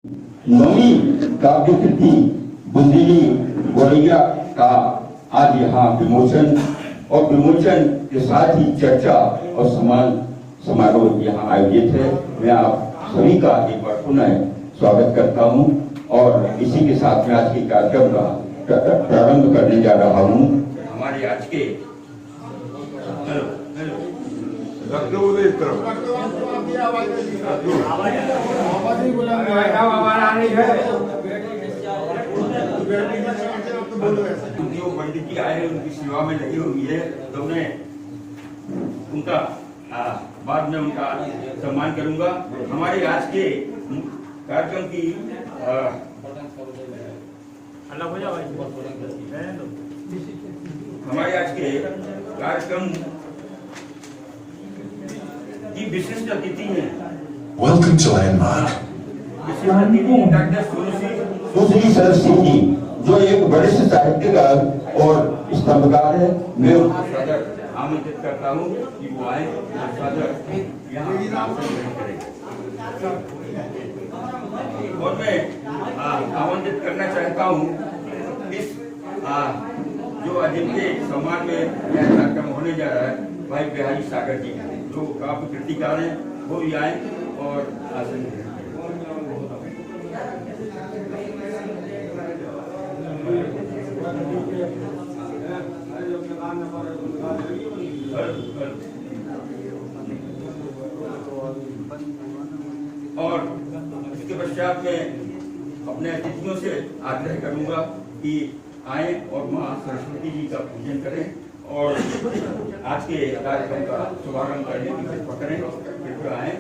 नवी काव्यकृति बुंदेली गोरैया का आज यहाँ विमोचन और विमोचन के साथ ही चर्चा और सम्मान समारोह यहाँ आयोजित है। मैं आप सभी का एक बार पुनः स्वागत करता हूँ और इसी के साथ में आज के कार्यक्रम का प्रारंभ करने जा रहा हूँ। हमारे आज के जो पंडित जी आए उनकी सेवा में लगी हुई है तो मैं उनका बाद में उनका सम्मान करूंगा। हमारे आज के कार्यक्रम की हमारे आज के कार्यक्रम की विशिष्ट अतिथि है। Welcome to Landmark. विशिष्ट अतिथि डॉक्टर सुश्री सरस्वती जी जो एक वरिष्ठ साहित्यकार और स्तंभकार है। मैं उनको सादर आमंत्रित करता हूँ कि वो आए और सादर यहाँ करें और मैं आमंत्रित करना चाहता हूँ इस जो जिनके सम्मान में यह कार्यक्रम होने जा रहा है भाई बिहारी सागर जी जो काफी कृतिकार हैं वो भी आए और आसन ग्रहण और इसके पश्चात में अपने अतिथियों से आग्रह करूंगा कि आए और मां सरस्वती जी का पूजन करें और आज के कार्यक्रम का शुभारंभ करने की कृपा करें। कृपया आए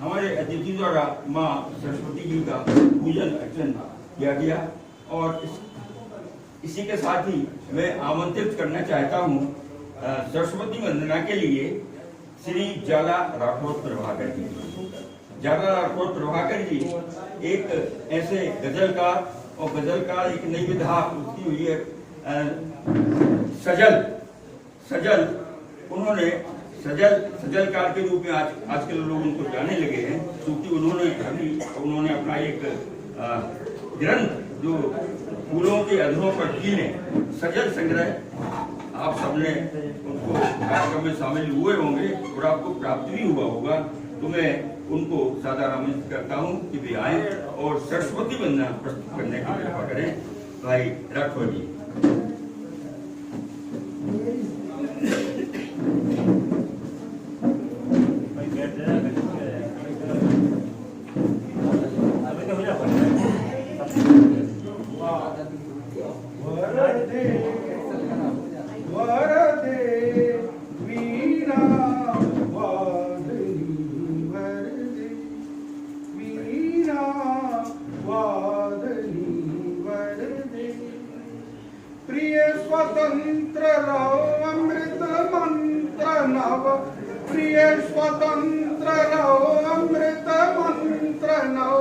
हमारे अतिथि द्वारा माँ सरस्वती जी का पूजन अर्चन किया गया और इसी के साथ ही मैं आमंत्रित करना चाहता हूँ सरस्वती वंदना के लिए श्री जाला राठौर प्रभाकर जी। जाला राठौर प्रभाकर जी एक ऐसे गजलकार और गजलकार एक नई विधा उसकी हुई है सजल उन्होंने सजलकार के रूप में आजकल लोग उनको जाने लगे हैं क्योंकि उन्होंने अपना एक ग्रंथ जो फूलों के अधरों पर कीले सजल संग्रह आप सबने उनको कार्यक्रम में शामिल हुए होंगे और आपको प्राप्त भी हुआ होगा तो मैं उनको सादर आमंत्रित करता हूँ कि वे आए और सरस्वती वंदना प्रस्तुत करने की कृपा करें। भाई राठौर जी। स्वतंत्र रहो अमृत मंत्र नव प्रिय स्वतंत्र रहो अमृत मंत्र नव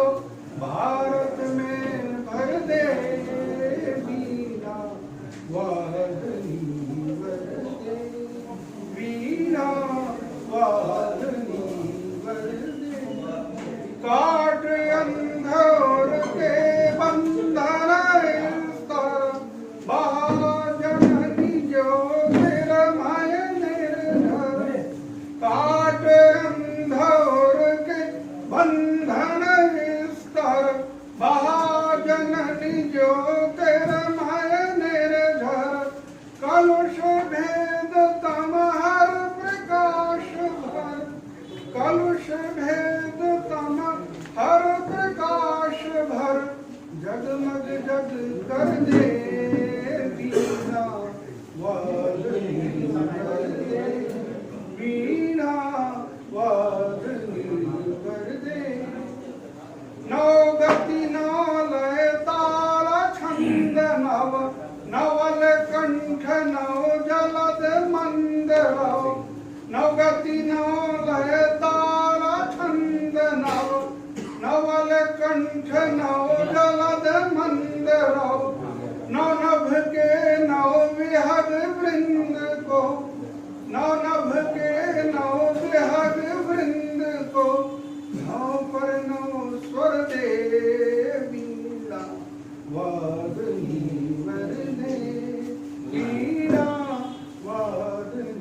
भारत में भर दे वीरा वादनी वर दे वीरा वादनी वर दे काट अंधोर के बंधन बंधन विस्तर महाजननी जो जग कर दे वीणा वादनी कर दे वीणा वादनी कर दे नवगति नवलय ताल छंद नव नवल कंठ नव जलद मंद नवगति नवलय ताल छंद नव नवल कंठ नव जलद मंद नव नभ के नव विहग वृंद को नव नभ के नव विहग वृंद को नव पर नव स्वर दे वीणा वादनी वरदे वीणा वादनी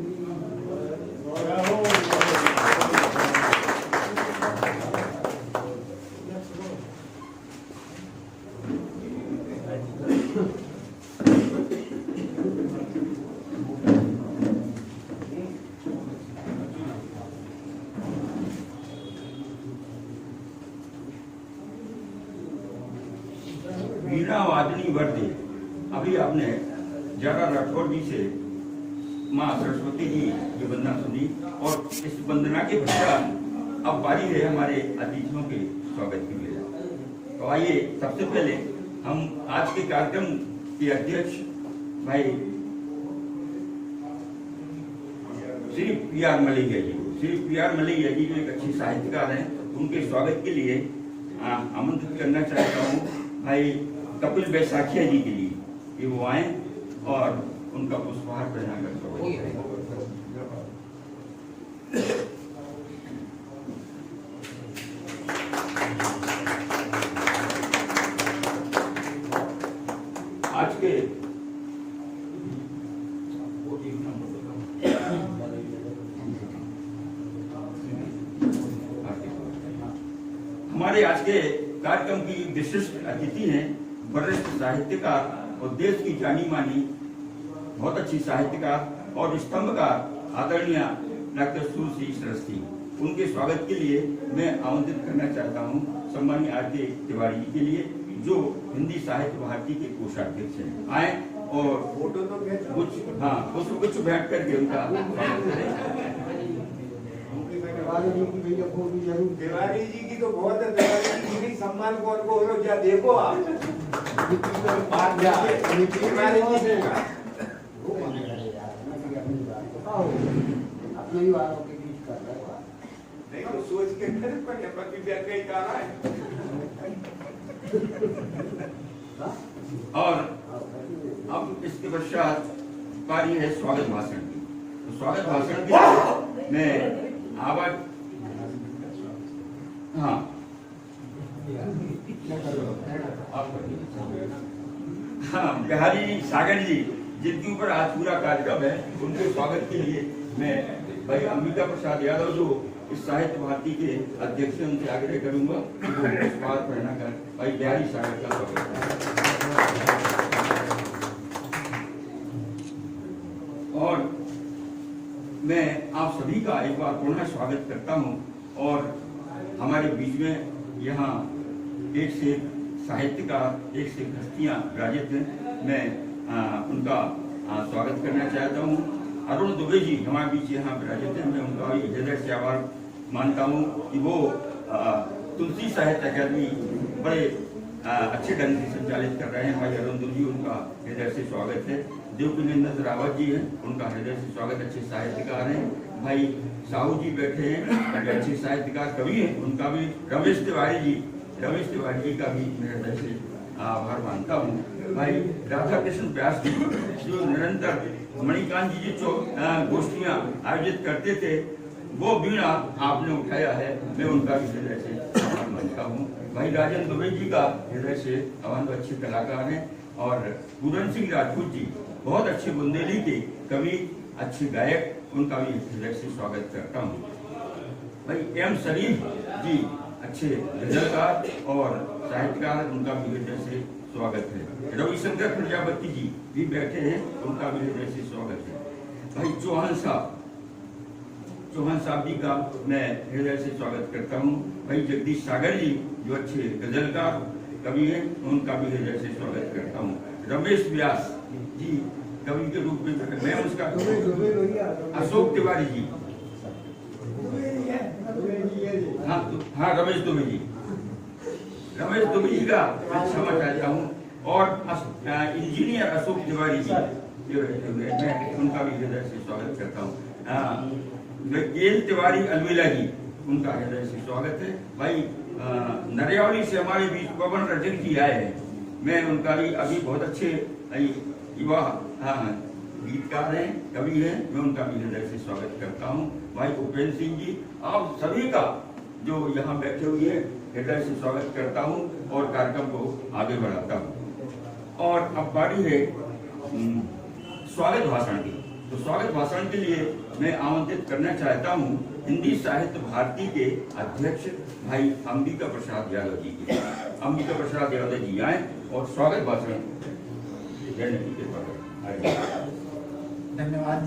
वीणा वादनी वर्दे। अभी आपने जरा राठौर जी से माँ सरस्वती जी की वंदना सुनी और इस वंदना के पश्चात अब बारी है हमारे अतिथियों के स्वागत के लिए। तो आइए सबसे पहले हम आज के कार्यक्रम के अध्यक्ष भाई श्री पी.आर. मलैया जी, श्री पी.आर. मलैया जी जो एक अच्छी साहित्यकार हैं, उनके स्वागत के लिए आमंत्रित करना चाहता हूँ भाई कपिल बैसाखिया जी के लिए कि वो आए और उनका पुष्पहार पहनाकर स्वागत करें। आज के हमारे आज के कार्यक्रम की विशिष्ट अतिथि हैं वरिष्ठ साहित्यकार और देश की जानी मानी बहुत अच्छी साहित्यकार और स्तंभकार आदरणीय डॉक्टर सुश्री सरस्वती। उनके स्वागत के लिए मैं आमंत्रित करना चाहता हूं सम्मानीय आरती तिवारी जी के लिए, जो हिंदी साहित्य भारती के कोषाध्यक्ष हैं। आए और फोटो तो कुछ बैठ करके उनका स्वागत करें। तिवारी जी की तो बहुत है, तिवारी जी की सम्मान कौन को हो क्या देखो आप तिवारी जी का अपने ही वालों के बीच कर रहा है। नहीं तो सोच के कर पर पति ब्याह कहीं कर रहा है। और अब इसके पश्चात पारी है स्वागत भाषण की। तो स्वागत भाषण के लिए मैं आवाज बिहारी सागर जी जिनके ऊपर आज पूरा कार्यक्रम है, उनके स्वागत के लिए मैं भाई अंबिका प्रसाद यादव जो इस साहित्य भारती के अध्यक्ष, उनसे आग्रह करूंगा कि वो पुष्पहार पहना कर भाई बिहारी सागर का स्वागत करें। और मैं आप सभी का एक बार पुनः स्वागत करता हूं और हमारे बीच में यहाँ एक से साहित्यकार, एक से हस्तियां विराजित हैं। मैं उनका स्वागत करना चाहता हूँ। अरुण दुबे जी हमारे बीच यहाँ विराजित हैं। मैं उनका हृदय से आभार मानता हूँ कि वो तुलसी साहित्य अकादमी बड़े अच्छे ढंग से संचालित कर रहे हैं। भाई अरुण दुबे जी, उनका हृदय से स्वागत है। देवकीनंदन रावत जी हैं, उनका हृदय से स्वागत, अच्छे साहित्यकार हैं। भाई साहू जी बैठे हैं, अच्छे साहित्यकार कवि हैं, उनका भी रमेश तिवारी जी का भी मैं हृदय से आभार मानता हूँ। भाई राधा कृष्ण व्यास जी जो निरंतर मणिकांत जी जो गोष्ठियाँ आयोजित करते थे, वो बीड़ा आपने उठाया है, मैं उनका भी हृदय से आभार मानता हूँ। भाई राजन दुबे जी का हृदय से आभार, अच्छे कलाकार हैं। और पूरन सिंह राजपूत जी बहुत अच्छे बुंदेली के कवि, अच्छे गायक, उनका भी हृदय से स्वागत करता हूँ। भाई एम शरीफ जी अच्छे गजलकार और साहित्यकार, उनका भी हृदय से स्वागत है। रविशंकर प्रजापति जी भी बैठे हैं, उनका भी हृदय से स्वागत है। भाई चौहान साहब जी का मैं हृदय से स्वागत करता हूँ। भाई जगदीश सागर जी जो अच्छे गजलकार कवि हैं, उनका भी हृदय से स्वागत करता हूँ। रमेश व्यास जी कवि के रूप में मैं उसका, अशोक तिवारी जी, हाँ रमेश दुबे जी, रमेश दुबे जी का मैं क्षमा चाहता हूँ, और इंजीनियर अशोक तिवारी जी, मैं उनका भी हृदय से स्वागत करता हूँ। गेल तिवारी अलवेला जी, उनका हृदय से स्वागत है। भाई नरियावली से हमारे बीच पवन रजक जी आए हैं, मैं उनका भी अभी बहुत अच्छे युवा गीतकार हैं, कवि हैं, मैं उनका भी हृदय से स्वागत करता हूँ। भाई उपेंद्र सिंह जी, आप सभी का जो यहाँ बैठे हुए हैं हृदय से स्वागत करता हूँ और कार्यक्रम को आगे बढ़ाता हूँ। और अब बारी है स्वागत भाषण की। तो स्वागत भाषण के लिए मैं आमंत्रित करना चाहता हूँ हिंदी साहित्य भारती के अध्यक्ष भाई अंबिका प्रसाद यादव जी की। अंबिका प्रसाद यादव जी आए और स्वागत भाषण देने की कृपा करें। धन्यवाद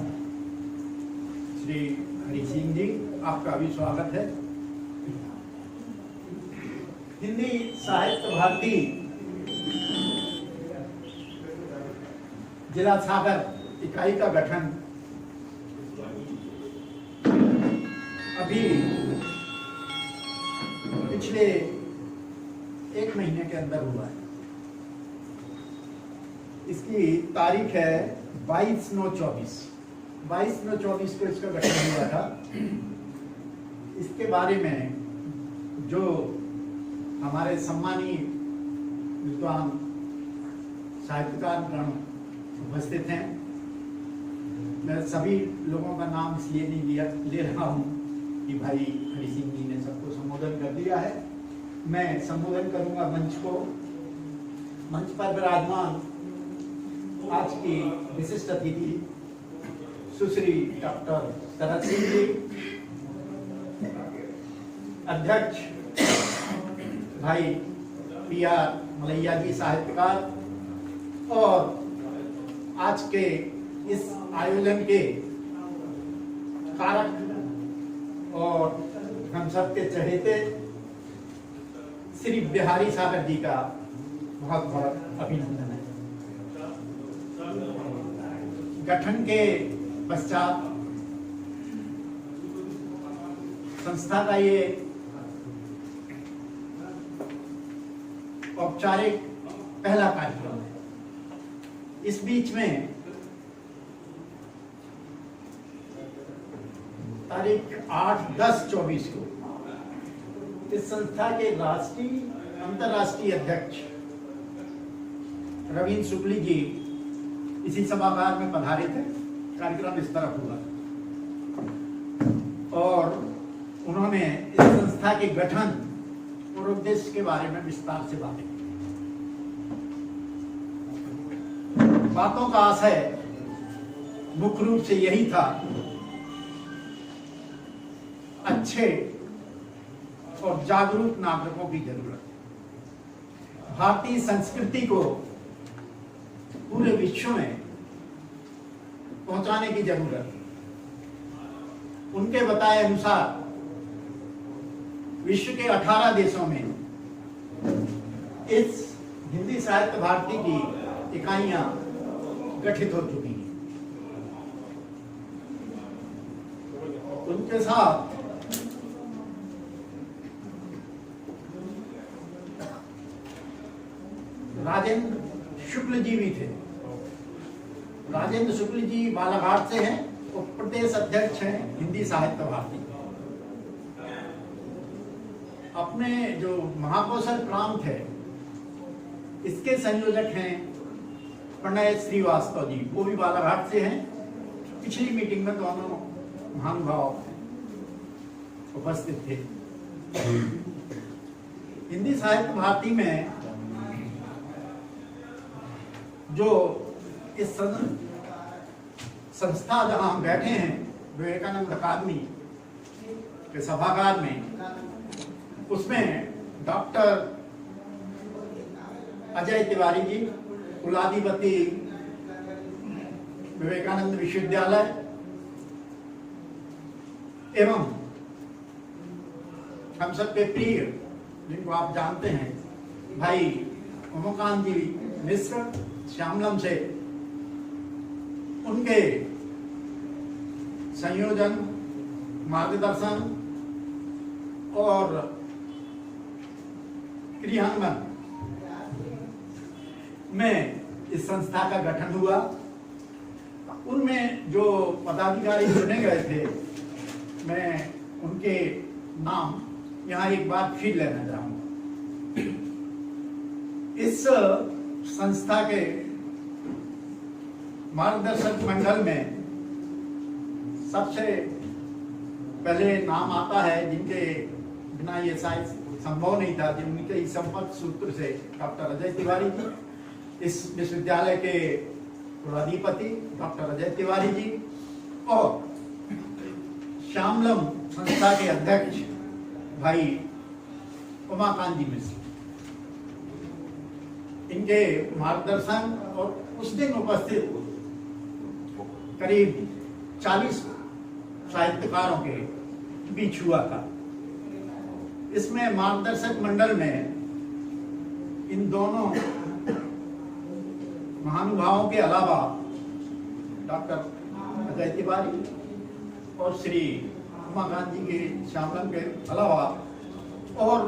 श्री हरि सिंह जी, आपका भी स्वागत है। हिंदी साहित्य भारती जिला सागर इकाई का गठन अभी पिछले 1 महीने के अंदर हुआ है। इसकी तारीख है 22/9/24। 22/9/24 को इसका गठन हुआ था। इसके बारे में जो हमारे सम्मानीय विद्वान साहित्यकार गण उपस्थित हैं, मैं सभी लोगों का नाम इसलिए नहीं ले रहा हूँ कि भाई हरि सिंह जी ने सबको संबोधन कर दिया है। मैं संबोधन करूँगा मंच पर विराजमान आज की विशिष्ट अतिथि सुश्री डॉक्टर शरद सिंह जी, अध्यक्ष भाई PR मलैया जी साहित्यकार, और आज के इस आयोजन के कारक और हम सबके चहेते श्री बिहारी सागर जी का बहुत बहुत अभिनंदन है। गठन के पश्चात संस्था का ये औपचारिक पहला कार्यक्रम है। इस बीच में तारीख 8/10/24 को इस संस्था के राष्ट्रीय अंतर्राष्ट्रीय अध्यक्ष रवींद्र शुक्ल जी इसी सभागार में पधारे थे। कार्यक्रम इस तरह हुआ और उन्होंने इस संस्था के गठन और उद्देश्य के बारे में विस्तार से बातें की। बातों का आशय मुख्य रूप से यही था, अच्छे और जागरूक नागरिकों की जरूरत है। भारतीय संस्कृति को पूरे विश्व में पहुंचाने की जरूरत है। उनके बताए अनुसार विश्व के 18 देशों में इस हिंदी साहित्य भारती की इकाइयां गठित हो चुकी हैं। उनके साथ राजेंद्र शुक्ल जी भी थे। राजेंद्र शुक्ल जी बालाघाट से हैं और प्रदेश अध्यक्ष हैं हिंदी साहित्य भारती। अपने जो महाकौशल प्रांत है इसके संयोजक हैं प्रणय श्रीवास्तव जी, वो भी बालाघाट से हैं। पिछली मीटिंग में दोनों महानुभाव उपस्थित थे। हिंदी साहित्य भारती में जो इस संस्था जहां हम बैठे हैं विवेकानंद अकादमी के सभागार में, उसमें डॉक्टर अजय तिवारी जी, कुलाधिपति विवेकानंद विश्वविद्यालय, एवं हम सबके प्रिय जिनको आप जानते हैं भाई उमाकांत जी मिश्र श्यामलम से, उनके संयोजन, मार्गदर्शन और क्रियान्वयन में इस संस्था का गठन हुआ। उनमें जो पदाधिकारी चुने गए थे, मैं उनके नाम यहाँ एक बार फिर लेना चाहूंगा। इस संस्था के मार्गदर्शक मंडल में सबसे पहले नाम आता है जिनके बिना ये शायद संभव नहीं था, जिनके संपर्क सूत्र से डॉक्टर अजय तिवारी जी, इस विश्वविद्यालय के कुलाधिपति डॉक्टर अजय तिवारी जी, और श्यामलम संस्था के अध्यक्ष भाई उमाकांत जी मिश्र। इनके मार्गदर्शन और उस दिन उपस्थित करीब 40 साहित्यकारों के बीच हुआ था। इसमें मार्गदर्शक मंडल में इन दोनों महानुभावों के अलावा डॉक्टर अजय तिवारी और श्री उमाकांत जी के श्यामलम के अलावा और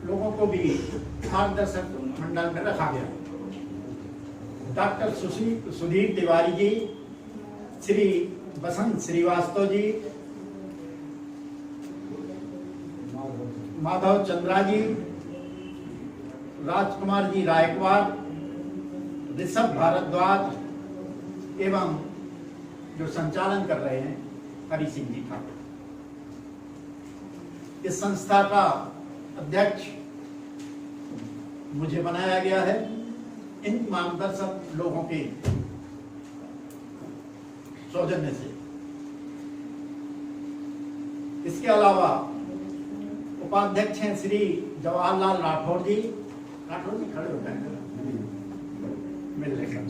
लोगों को भी मार्गदर्शक मंडल में रखा गया। डॉक्टर सुधीर तिवारी जी, श्री बसंत श्रीवास्तव जी, माधव चंद्रा जी, राजकुमार जी रायकवार, ऋषभ भारद्वाज एवं जो संचालन कर रहे हैं हरि सिंह जी ठाकुर। इस संस्था का अध्यक्ष मुझे बनाया गया है इन मार्गदर्शक लोगों के सौजन्य से। इसके अलावा उपाध्यक्ष हैं श्री जवाहरलाल राठौर जी। राठौर जी खड़े होते हैं, मिल रहे हैं।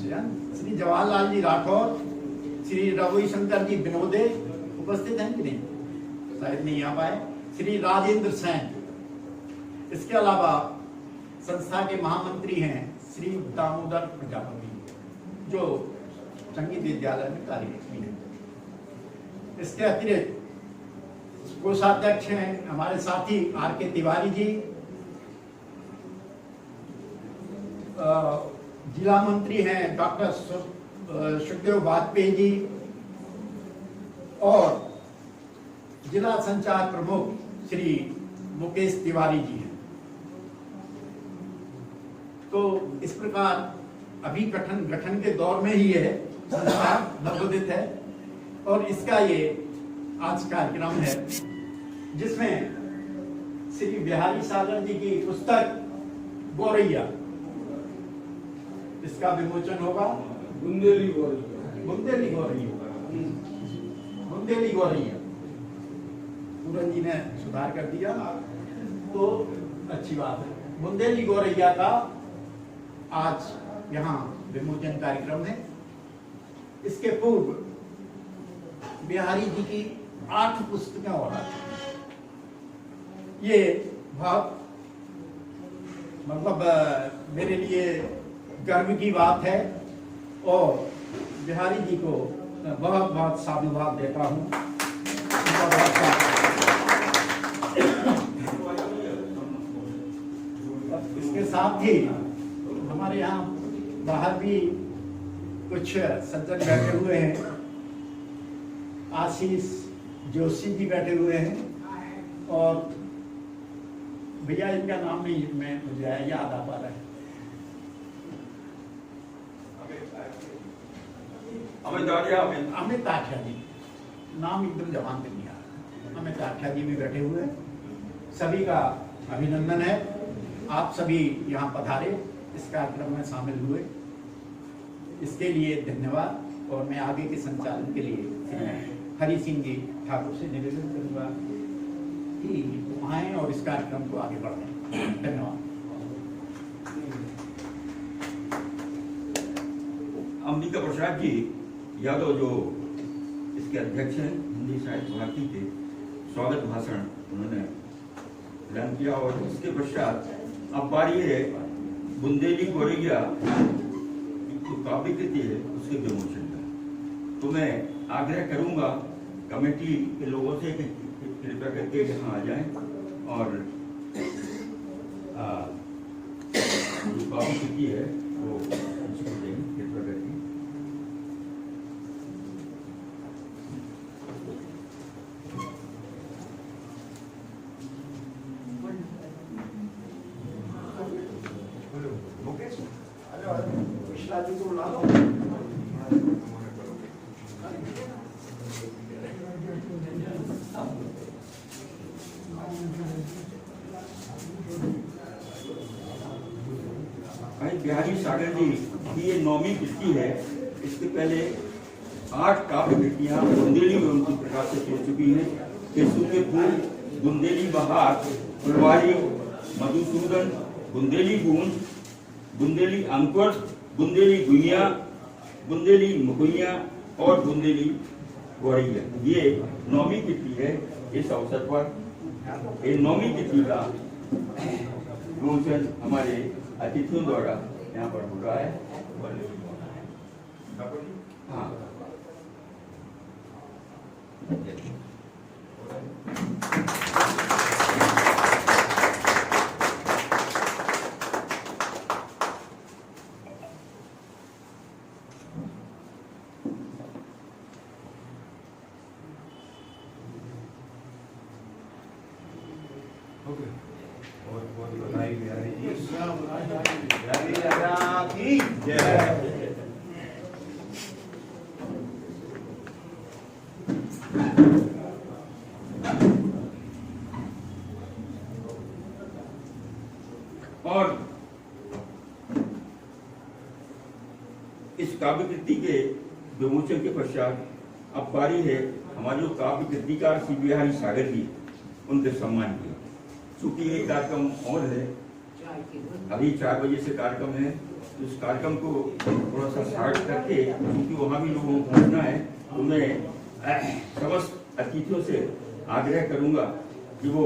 श्री जवाहरलाल जी राठौर, श्री रविशंकर जी विनोदे उपस्थित हैं कि नहीं, शायद नहीं आ पाए। श्री राजेंद्र सेन। इसके अलावा संस्था के महामंत्री हैं श्री दामोदर प्रजापति, जो संगीत विद्यालय में कार्यरत हैं। इसके अतिरिक्त कोषाध्यक्ष हैं हमारे साथी आर के तिवारी जी, जिला मंत्री हैं डॉक्टर सुखदेव वाजपेयी जी, और जिला संचार प्रमुख श्री मुकेश तिवारी जी हैं। तो इस प्रकार अभी गठन के दौर में ही है, संस्था नवोदित है, और इसका ये आज कार्यक्रम है जिसमें श्री बिहारी सागर जी की पुस्तक गोरैया, इसका विमोचन होगा। बुंदेली गौरैया पूरन जी ने सुधार कर दिया, तो अच्छी बात है। बुंदेली गौरैया का आज यहाँ विमोचन कार्यक्रम है। इसके पूर्व बिहारी जी की 8 पुस्तकें और आती हैं। ये बहुत मतलब मेरे लिए गर्व की बात है, और बिहारी जी को बहुत बहुत साधुवाद देता हूँ। उनका बहुत इसके साथ ही हमारे यहाँ बाहर भी कुछ सज्जन बैठे हुए हैं। आशीष जोशी जी बैठे हुए हैं, और भैया इनका नाम नहीं मुझे याद आ पा रहा है। अमित आठिया जी, नाम एकदम जवान पे नहीं आ रहा। अमित आठिया जी भी बैठे हुए हैं। सभी का अभिनंदन है, आप सभी यहाँ पधारे, इस कार्यक्रम में शामिल हुए, इसके लिए धन्यवाद। और मैं आगे के संचालन के लिए हरि सिंह जी ठाकुर से निवेदन करूंगा कि आए और इस कार्यक्रम को आगे बढ़ाएं। धन्यवाद। अंबिका प्रसाद जी यादव, जो इसके अध्यक्ष हैं, हिंदी साहित्य भारती के, स्वागत भाषण उन्होंने प्रदान किया, और इसके पश्चात अब बारी है बुंदेली गोरैया जो काव्य कृति है उसके विमोचन का। तो मैं आग्रह करूंगा कमेटी के लोगों से कि कृपया करके यहाँ आ जाएं और जो काव्य कृति है वो उसको दें कृपया करके। पिछला जी को बुला लो। भाई बिहारी सागर जी की ये 9वीं कृति है। इसके पहले 8 काव्य कृतियां बुंदेली में उनकी प्रकाशित हो चुकी हैं। केसु के फूल, बुंदेली बहार, फुलवारी, मधुसूदन, बुंदेली गूंज, बुंदेली अंकुर, बुंदेली गुइया, बुंदेली मुकुइया और बुंदेली गोरैया। ये 9वीं कृति है। इस अवसर पर ये 9वीं कृति का विमोचन हमारे अतिथियों द्वारा यहाँ पर हो रहा है। हाँ बहुत बधाई बिहारी जी। बिहारी राजा की जय। और इस काव्य कृति के विमोचन के पश्चात अब पारी है हमारे जो काव्य कृतिकार श्री बिहारी सागर जी उनके सम्मान की। चूंकि ये कार्यक्रम और है, अभी 4 बजे से कार्यक्रम है, तो इस कार्यक्रम को थोड़ा सा शार्ट करके क्योंकि वहाँ भी लोगों को पहुँचना है, तो मैं समस्त अतिथियों से आग्रह करूँगा कि वो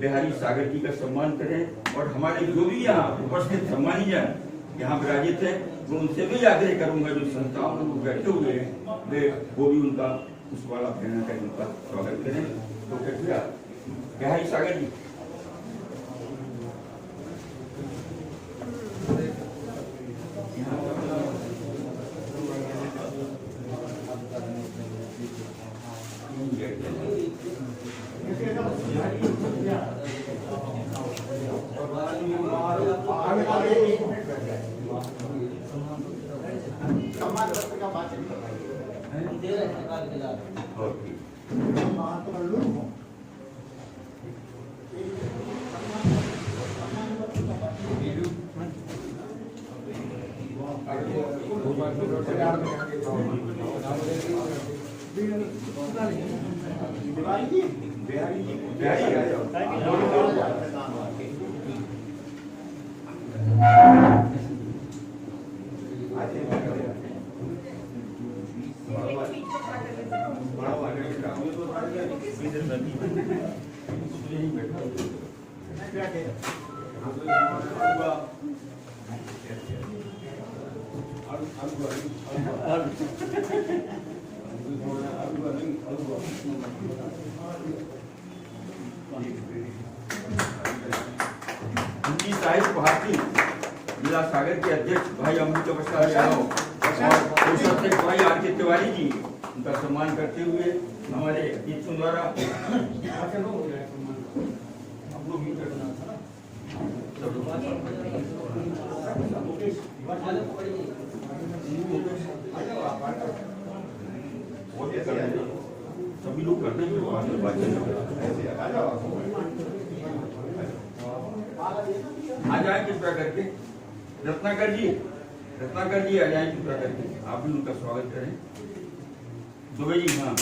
बिहारी सागर जी का सम्मान करें और हमारे जो भी यहाँ उपस्थित सम्मानी जन यहाँ विराजित है वो उनसे भी आग्रह करूँगा जो संस्थाओं में बैठे हुए हैं वे वो भी उनका पुष्पमाला पहना कर उनका स्वागत करें। तो कृपया बिहारी सागर जी। हिंदी साहित्य भारती जिला सागर के अध्यक्ष भाई अमृत प्रसाद यादव और कोषाध्यक्ष भाई आर के तिवारी जी उनका सम्मान करते हुए हमारे अतिथियों द्वारा सभी लोग करते हैं आ जाए कृपया करके। रत्नाकर जी आ जाए कृपया करके, आप भी उनका स्वागत करें। दुबे जी, हाँ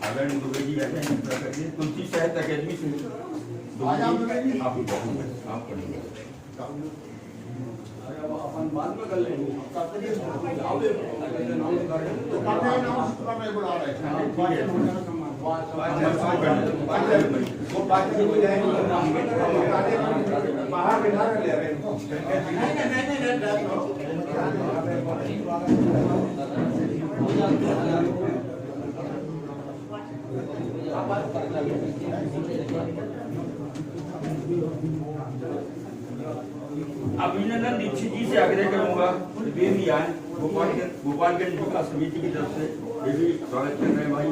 आदरणीय दुबे जी आ जाए कृपया करके। तुलसी साहित्य अकेडमी से दुबे जी आप पढ़ेंगे। अपन बाद में कर लेंगे। वो बात नहीं हो जाएगी बाहर बिठा कर ले रहे हैं अभिनंदन दीक्षित जी से आग्रह करूंगा वे भी आए गोपालगंज विकास समिति की तरफ से ये भी स्वागत कर रहे हैं भाई।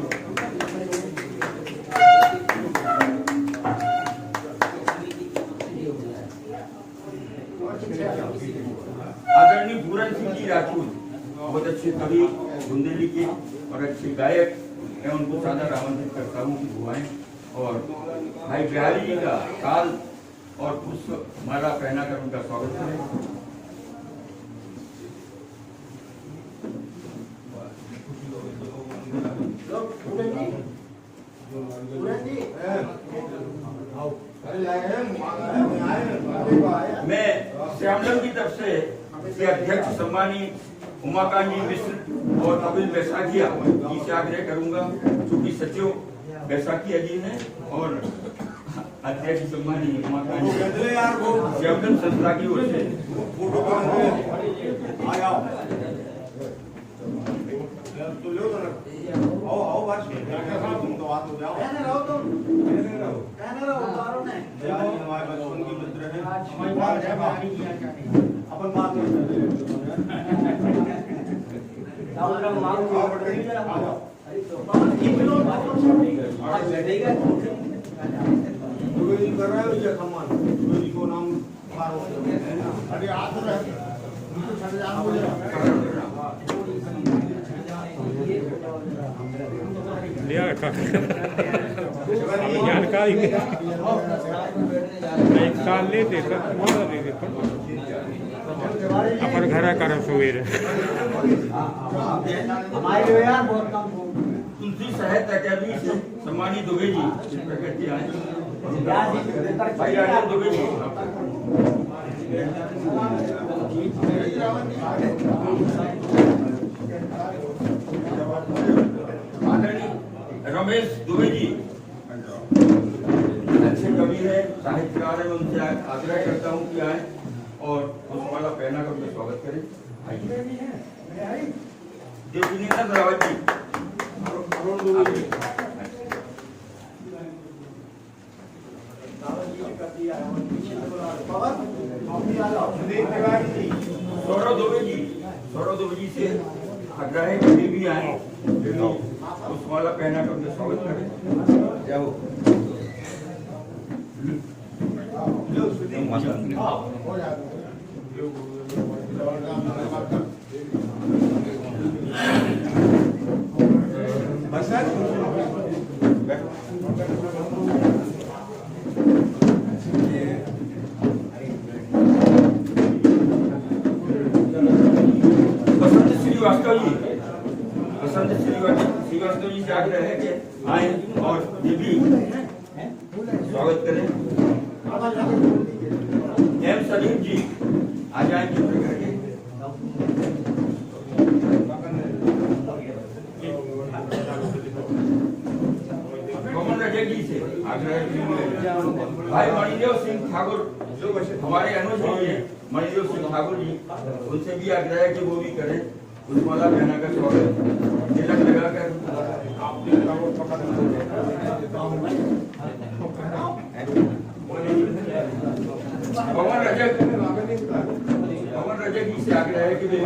आदरणीय पूरन सिंह जी राजपूत बहुत अच्छे कवि बुंदेली के और अच्छे गायक, मैं उनको सादर आमंत्रित करता हूँ कि वो आए और भाई बिहारी जी का काल और पुष्प माला पहना कर उनका स्वागत करें। मैं श्यामलम की तरफ से अध्यक्ष सम्मानी उमाकांत जी मिश्र और कपिल बैसाखिया जी से आग्रह करूंगा, चूंकि सचिव बैसाखिया जी हैं और अध्यक्ष सम्मानी उमाकांत जी श्यामलम संस्था की ओर से जानकारी एक साल ले दे अपन घर कर सवेरे तुलसी साहित्य अकादमी से सम्मानी दुबे जी प्रकृति आए भाई राजेंद्र दुबे जी रमेश दुबे जी अच्छे कवि है, साहित्यकार है, उनसे आग्रह करता हूँ कि आए और पुष्पमाला पहना कर उनका स्वागत करें। देवनीनाथ रावत जी सौरभ दुबे जी से आग्रह है कि भी आए पुष्पमाला पहना कर उनका स्वागत करें। जाओ बसंत श्रीवास्तव जी से आग्रह है कि आए और ये भी स्वागत करें। एम सलीम जी आ जाएंगे करके कमल रजक जी से आग्रह। भाई मणिदेव सिंह ठाकुर हमारे अनुज जी हैं, मणिदेव सिंह ठाकुर जी, उनसे भी आग्रह है कि वो भी करें पुष्पमाला पहना कर स्वागत, तिलक लगाकर पवन रजक जी से आग्रह है कि वे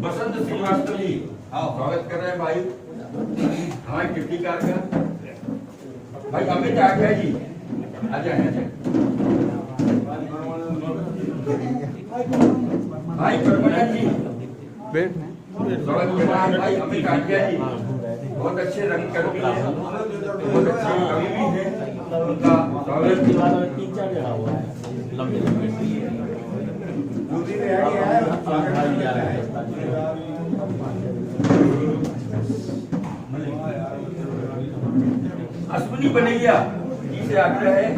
बसंत श्रीवास्तव जी स्वागत कर रहे हैं भाई हमारे टिप्टीकार का। भाई अमित आख्या जी आ जाए। भाई परमानंद जी स्वागत कर रहे हैं। भाई अमित आख्या जी बहुत अच्छे रंग कर्मी हैं, बहुत अच्छे कवि भी हैं, उनका स्वागत। अश्विनी बनैया जी से आग्रह है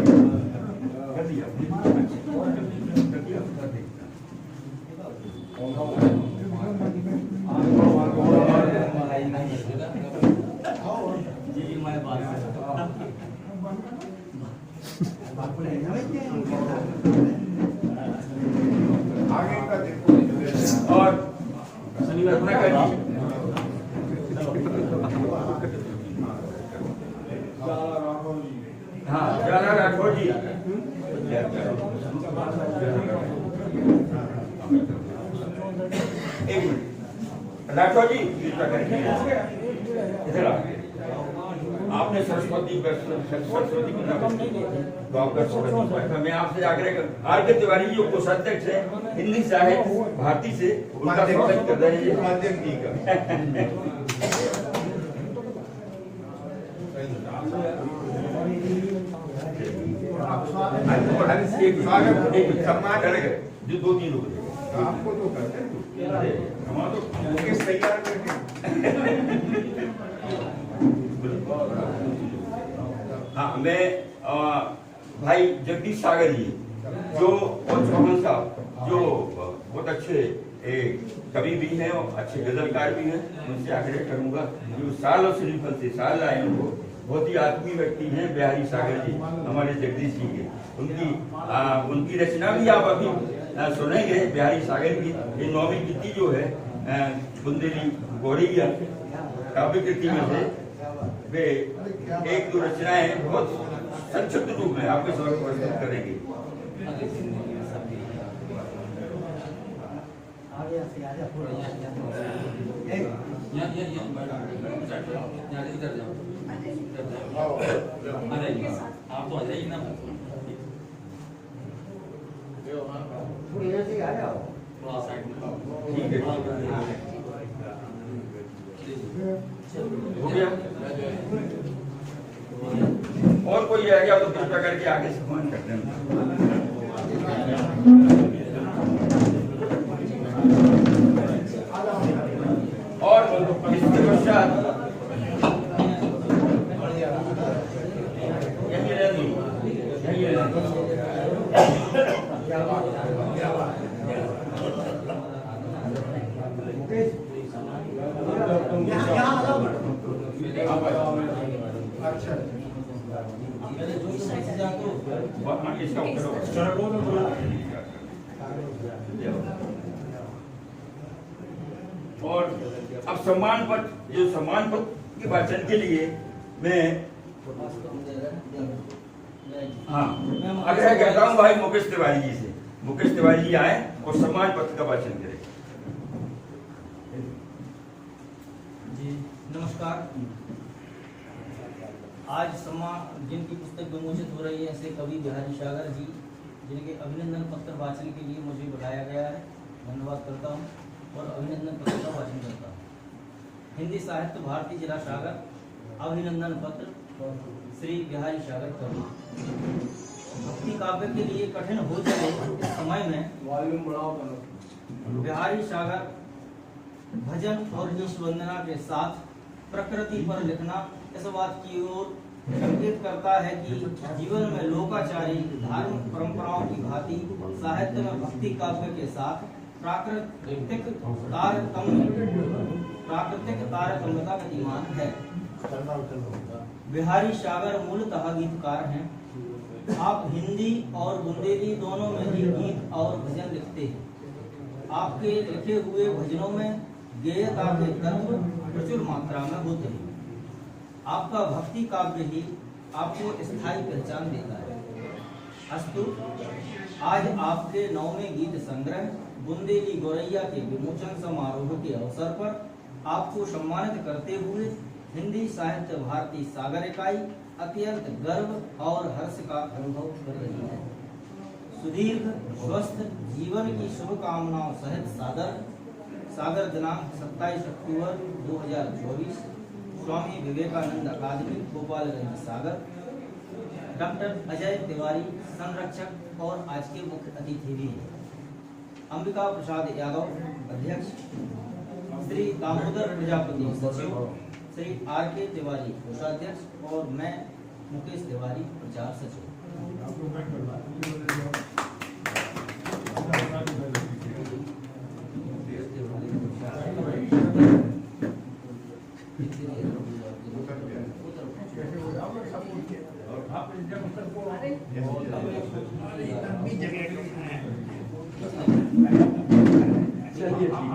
आगे का देखो। और रत्नाकर जी, हाँ जाना राठौर जी, एक मिनट राठौर जी, इधर आ। आपने सरस्वती की नाम तो आपका स्वागत है। मैं आपसे आग्रह कर, आर के तिवारी जी जो कोषाध्यक्ष है हिंदी साहित्य भारती से, उनका स्वागत कर रहे हैं। माध्यम जी का एक सम्मान जो 2-3 लोग थे। आपको तो करते हैं, हमारा तो मुकेश तैयार करके। हाँ, मैं भाई जगदीश सागर जी जो और चौहान साहब जो बहुत अच्छे कवि भी हैं और अच्छे गजलकार भी हैं, उनसे आग्रह करूंगा जो साल और श्रीफल से साल आए उनको, बहुत ही आत्मीय व्यक्ति हैं बिहारी सागर जी हमारे जगदीश जी के। उनकी रचना भी आप अभी सुनेंगे बिहारी सागर की। ये नौवीं कृति जो है बुंदेली गौरैया काव्य कृति में से वे 1-2 रचनाएं बहुत संक्षिप्त रूप में आपके समक्ष प्रस्तुत करेंगे। आप तो आ जाइए ना, थोड़ा साइड में ठीक है, हो गया। और कोई रह गया तो कृपया करके आगे सम्मान करते हैं। और इसके पश्चात अच्छा इसका उत्तर और अब सम्मान पत्र, जो सम्मान पत्र के वाचन के लिए मैं हाँ आग्रह करता हूँ भाई मुकेश तिवारी जी से, मुकेश तिवारी जी आए और सम्मान पत्र का वाचन करें। जी नमस्कार। आज जिनकी पुस्तक विमोचित हो रही है ऐसे कवि बिहारी सागर जी, जिनके अभिनंदन पत्र वाचन के लिए मुझे बुलाया गया है, धन्यवाद करता हूँ और अभिनंदन पत्र का वाचन करता हूँ। हिंदी साहित्य भारती जिला सागर अभिनंदन पत्र श्री बिहारी सागर कवि। भक्ति काव्य के लिए कठिन हो जाए इस समय में वॉल्यूम बढ़ाओ। बिहारी सागर भजन और ईश वंदना के साथ प्रकृति पर लिखना इस बात की ओर संकेत करता है कि जीवन में लोकाचारी धार्मिक परंपराओं की भांति साहित्य में भक्ति काव्य के साथ प्राकृतिक तारतम्यता गतिमान है। बिहारी सागर मूलतः गीतकार हैं। आप हिंदी और बुंदेली दोनों में ही गीत और भजन लिखते हैं। आपके लिखे हुए भजनों में गेयता के तत्व प्रचुर मात्रा में होते हैं। आपका भक्ति काव्य ही आपको स्थायी पहचान देता है। अस्तु, आज आपके 9वें गीत संग्रह बुंदेली गौरैया के विमोचन समारोह के अवसर पर आपको सम्मानित करते हुए हिंदी साहित्य भारती सागर इकाई अत्यंत गर्व और हर्ष का अनुभव कर रही है। सुदीर्घ स्वस्थ जीवन की शुभकामनाओं सहित सागर दिनांक 27 अक्टूबर 2024 स्वामी विवेकानंद अकादमी गोपालगंज सागर। डॉक्टर अजय तिवारी संरक्षक और आज के मुख्य अतिथि भी हैं। अंबिका प्रसाद यादव अध्यक्ष, श्री दामोदर प्रजापति सचिव, श्री आर के तिवारी कोषाध्यक्ष और मैं मुकेश तिवारी प्रचार सचिव। चलिए ठीक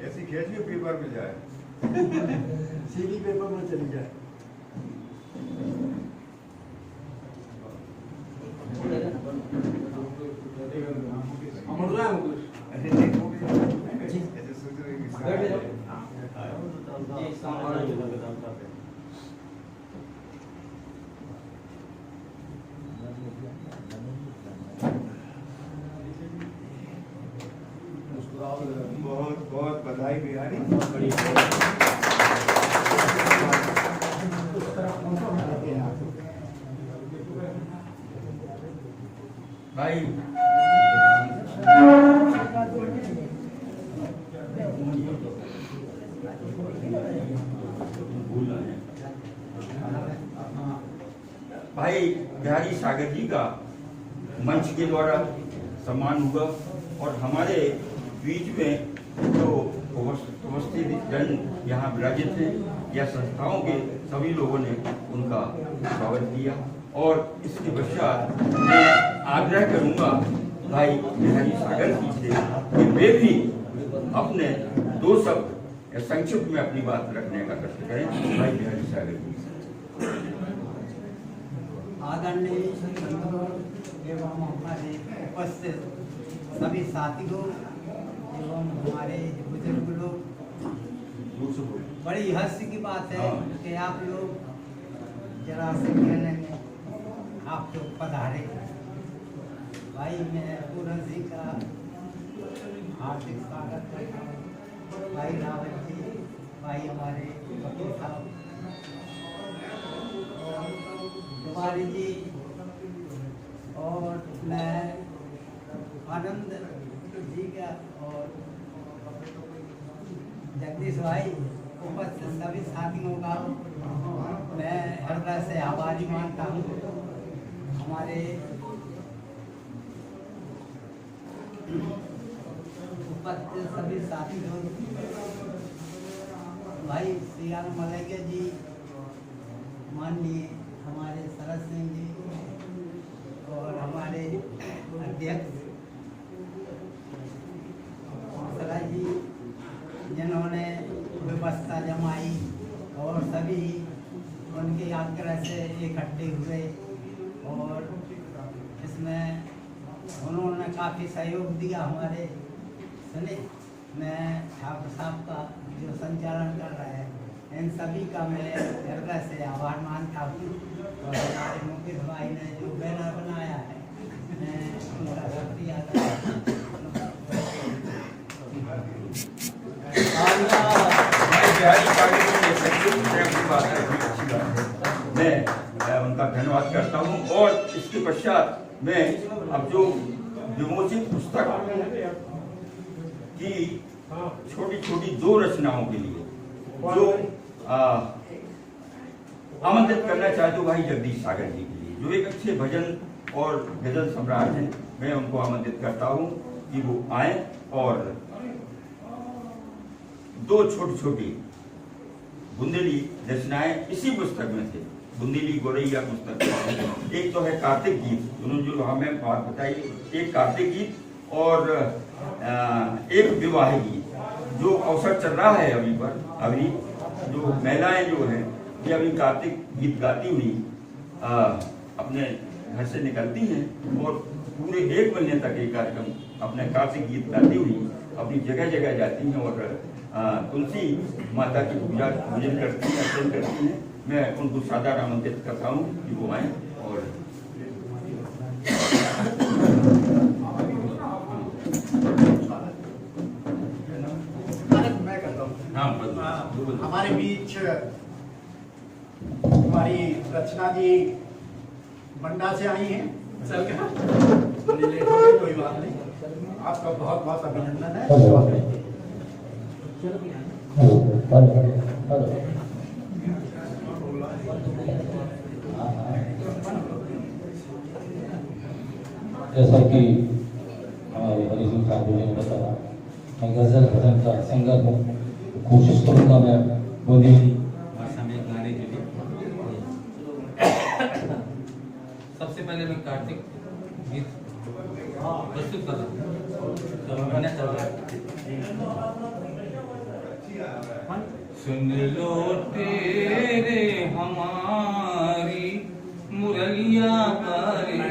ऐसी खींचिए पेपर में जाए। सीडी पेपर में चली जाए। ऐसे देखो ऐसे सोच रहे कि बैठ जाओ। ये सामने बहुत बहुत बधाई बिहारी। भाई भाई बिहारी सागर जी का मंच के द्वारा सम्मान हुआ और हमारे बीच में जो उपस्थित जन यहाँ विराजित हैं या संस्थाओं के सभी लोगों ने उनका स्वागत किया। और इसके पश्चात मैं आग्रह करूंगा भाई बिहारी सागर जी से कि वे भी अपने 2 शब्द संक्षिप्त में अपनी बात रखने का कष्ट करें। भाई बिहारी सागर जी आदरणीय संतों एवं हमारे उपस्थित सभी साथियों एवं हमारे बुजुर्ग लोग, बड़ी हर्ष की बात है कि आप लोग जरा से कहने में आप लोग पधारे। भाई मैं पूरन जी का हार्दिक स्वागत करता हूँ। भाई रावत जी, भाई हमारे वकील साहब, कुमारी जी, और मैं आनंद जी का और जगदीश भाई, उपस्थित सभी साथियों का मैं हृदय से आभारी मानता हूँ। हमारे उपस्थित सभी साथी लोग, भाई श्रीराम मलैया जी, माननीय हमारे शरद सिंह जी और हमारे अध्यक्ष सरा जी, जिन्होंने व्यवस्था जमाई और सभी उनके आग्रह से इकट्ठे हुए और इसमें उन्होंने काफ़ी सहयोग दिया हमारे। सुने, मैं ठाकुर साहब का जो संचालन कर रहा है, इन सभी का मैं हृदय से आभार मानता हूँ। और हमारे मुकेश भाई ने जो बैनर बनाया है, मैं उनका शुक्रिया अदा करता भाई बिहारी सागर जी ने संक्षिप्त में अपनी बात रखी, अच्छी बात है। मैं उनका धन्यवाद करता हूँ। और इसके पश्चात मैं अब जो विमोचित पुस्तक की छोटी छोटी 2 रचनाओं के लिए जो आमंत्रित करना चाहता हूँ भाई जगदीश सागर जी के लिए, जो एक अच्छे भजन और गजल सम्राट हैं, मैं उनको आमंत्रित करता हूँ कि वो आए और 2 छोटी छोटी बुंदेली रचनाएं इसी पुस्तक में से, बुंदेली गोरैया पुस्तक। एक तो है कार्तिक गीत, उन्होंने जो हमें बात बताई, एक कार्तिक गीत और एक विवाह गीत, जो अवसर चल रहा है अभी जो महिलाएं जो हैं ये अभी कार्तिक गीत गाती हुई अपने घर से निकलती हैं और पूरे 1 महीने तक ये कार्यक्रम अपने कार्तिक गीत गाती हुई अपनी जगह जगह जाती हैं और तुलसी माता की पूजा पूजन करती हैं, अर्चन करती हैं। मैं उनको सादर आमंत्रित करता हूँ कि वो आए और मैं करता हूँ। हाँ, हमारे बीच हमारी रचना जी बंडा से आई हैं। थोड़ी लेट हो गई, कोई बात नहीं। आपका बहुत बहुत अभिनंदन है। जैसा कि हमारे हरि सिंह साहब ने बताया, मैं गजल भजन का सिंगर हूँ। कोशिश करूँगा मैं बुंदेली भाषा में गाने के लिए। सबसे पहले मैं कार्तिक गीत प्रस्तुत कर रहा हूँ। तो महीना चल रहा है। सुन लो तेरे हमारी मुरलिया करे,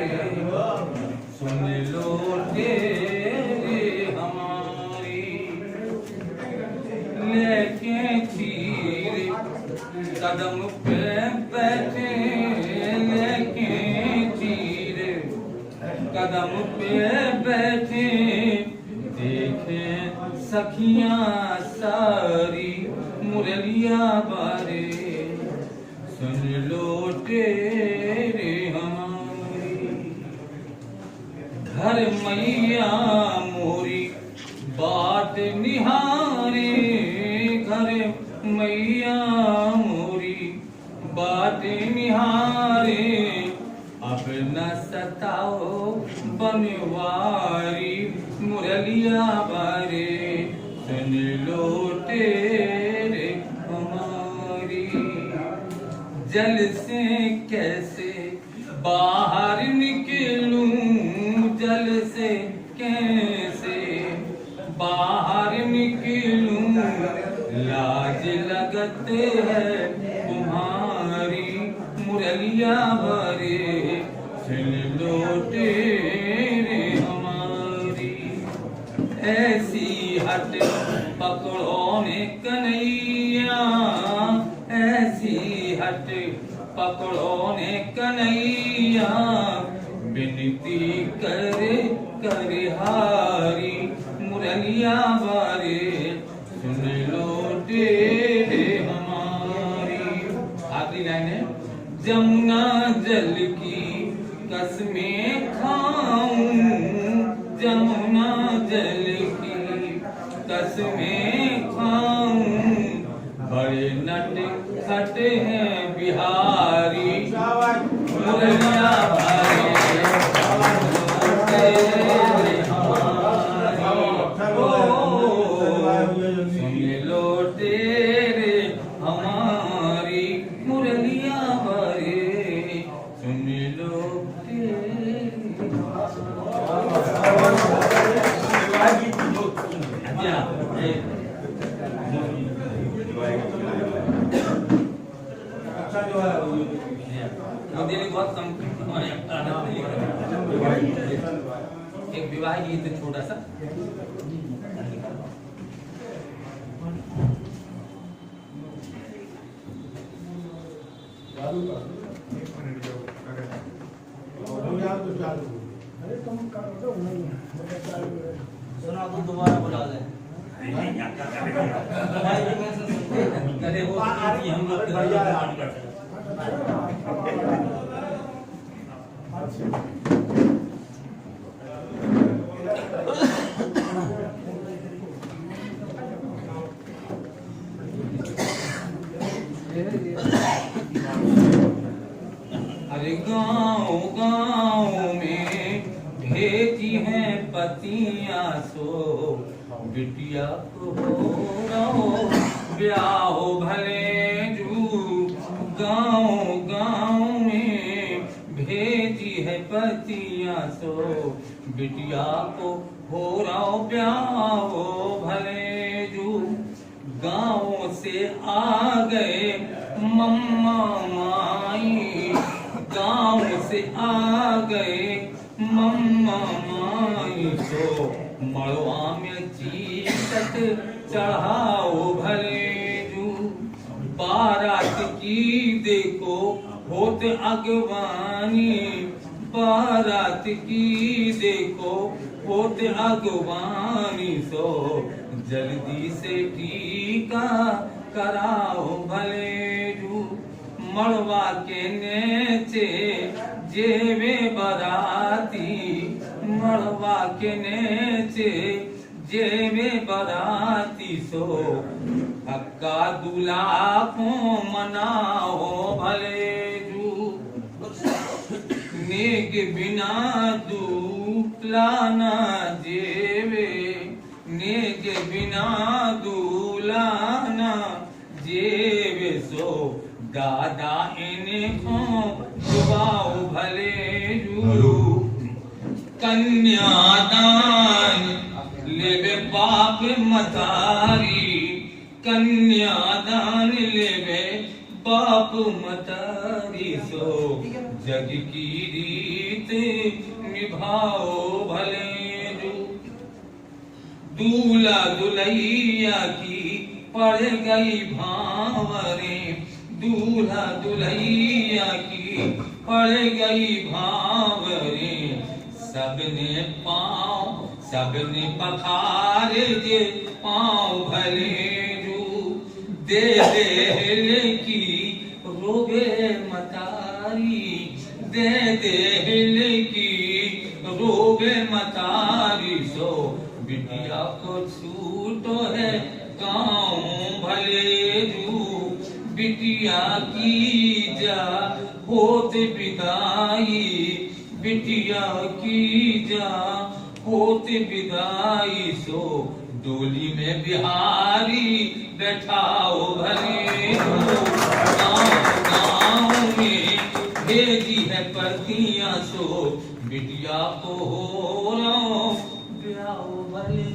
सुन लो तेरे हमारी, लेके चीर कदम पे बैठे, लेके चीर कदम पे बैठे, देखे सखियां सारी मुरलिया बारे, सुन लो तेरे हमारी। घर मैया मोरी बात निहारे, घर मैया मोरी बात निहारे, अब न सताओ बनवारी मुरलिया बारे, सुन लो तेरे हमारी। जल से कैसे बाहर निकलूं, जल से कैसे बाहर निकलूं, लाज लगते है तुम्हारी मुरलिया बारे, सुन लो तेरे हमारी। ऐसी हट पकड़ो ने कन्हैया, ऐसी हट पकड़ो ने कन्हैया, विनती करे करे हारी मुरलिया बारे, सुन लो तेरे हमारी। आखिरी लाइन है, जमुना जल की कसमें खाऊं, जमुना जल की कसमें खाऊं, बड़े नट खट हैं बिहारी मुरलिया बारे, तेरे हमारी, सुन लो तेरे हमारी मुरलिया बारे, सुन लो तेरे। बहुत कम एक विवाह गीत छोटा सा। सुना तो दोबारा बुला दे। अरे वो हम लोग अरे गाँव गाँव में भेजी है पतियां सो, बिटिया को हो ब्याह भले जू, गाँव गाँव में भेजी है पतियां सो, बिटिया को हो रहा ब्याह भले जू। गाँव से आ गए मम्मा माई, गाँव से आ गए मम्मा माई, तो मड़वा में चीकट चढ़ाओ भले जू। बारात की देखो होत अगवानी, बारात की देखो होत अगवानी, सो जल्दी से टीका कराओ भले जू। मड़वा के नेचे जेवे बराती, मड़वा के नेचे जेवे बराती, सो हक्का दूल्हा को मनाओ भले जू। नेक बिना दूल्हा ना जेवे, नेक बिना दूल्हा ना जेवे, सो दादा इन्हें को दुआओ भले कन्यादान लेवे बाप मतारी, कन्यादान लेवे बाप मतारी, सो जग की रीत निभाओ भले जो। दूल्हा दुल्हैया की पड़ गई भावरे, दूल्हा दुल्हैया की पड़ गई भावरे, सबने पखारे जे पाँव भले जो। दे दे की रोवे मतारी, दे दे की रोवे मतारी, सो बिटिया को छूटो है गाँव भले जो। बिटिया की जा होत विदाई, बिटिया की जा होत विदाई, सो डोली में बिहारी बैठाओ भले हो। गाँव में भेजी है पतियां, सो बिटिया को हो ब्याओ भले।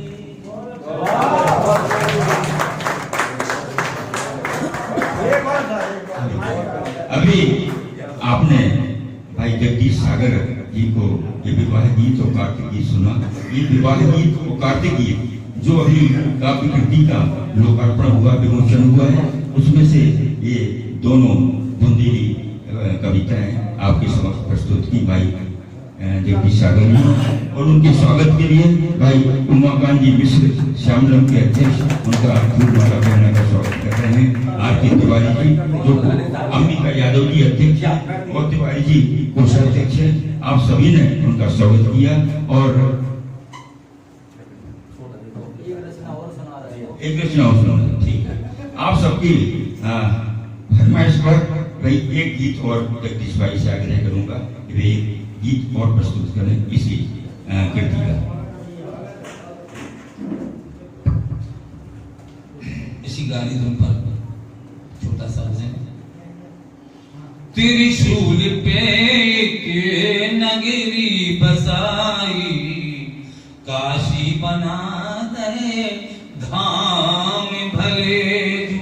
अभी आपने भाई जगदीश सागर जी को ये विवाह गीत और कार्तिक गीत सुना। ये विवाह गीत और कार्तिक गीत जो अभी काव्य कृति का लोकार्पण हुआ, विमोचन हुआ है, उसमें से ये दोनों बुंदेली कविताएं आपके समक्ष प्रस्तुत की भाई जगदीश सागर जी। और उनके स्वागत के लिए भाई उमाकांत जी मिश्र श्यामलम के अध्यक्ष, उनका फूलमाला पहना का स्वागत कर रहे हैं। आरती तिवारी जी जो अम्बिका यादव जी अध्यक्ष और तिवारी जी कोषाध्यक्ष है, आप सभी ने उनका स्वागत किया। और एक रचना और सुना, ठीक है। आप सबकी फरमाइश पर भाई एक गीत और जगदीश भाई से आग्रह करूंगा कि वे गीत और प्रस्तुत करें इसी कृति का। इसी गाली धुन पर छोटा सा भजन। त्रिशूल पे के नगरी बसाई, काशी बना दे धाम भले जो।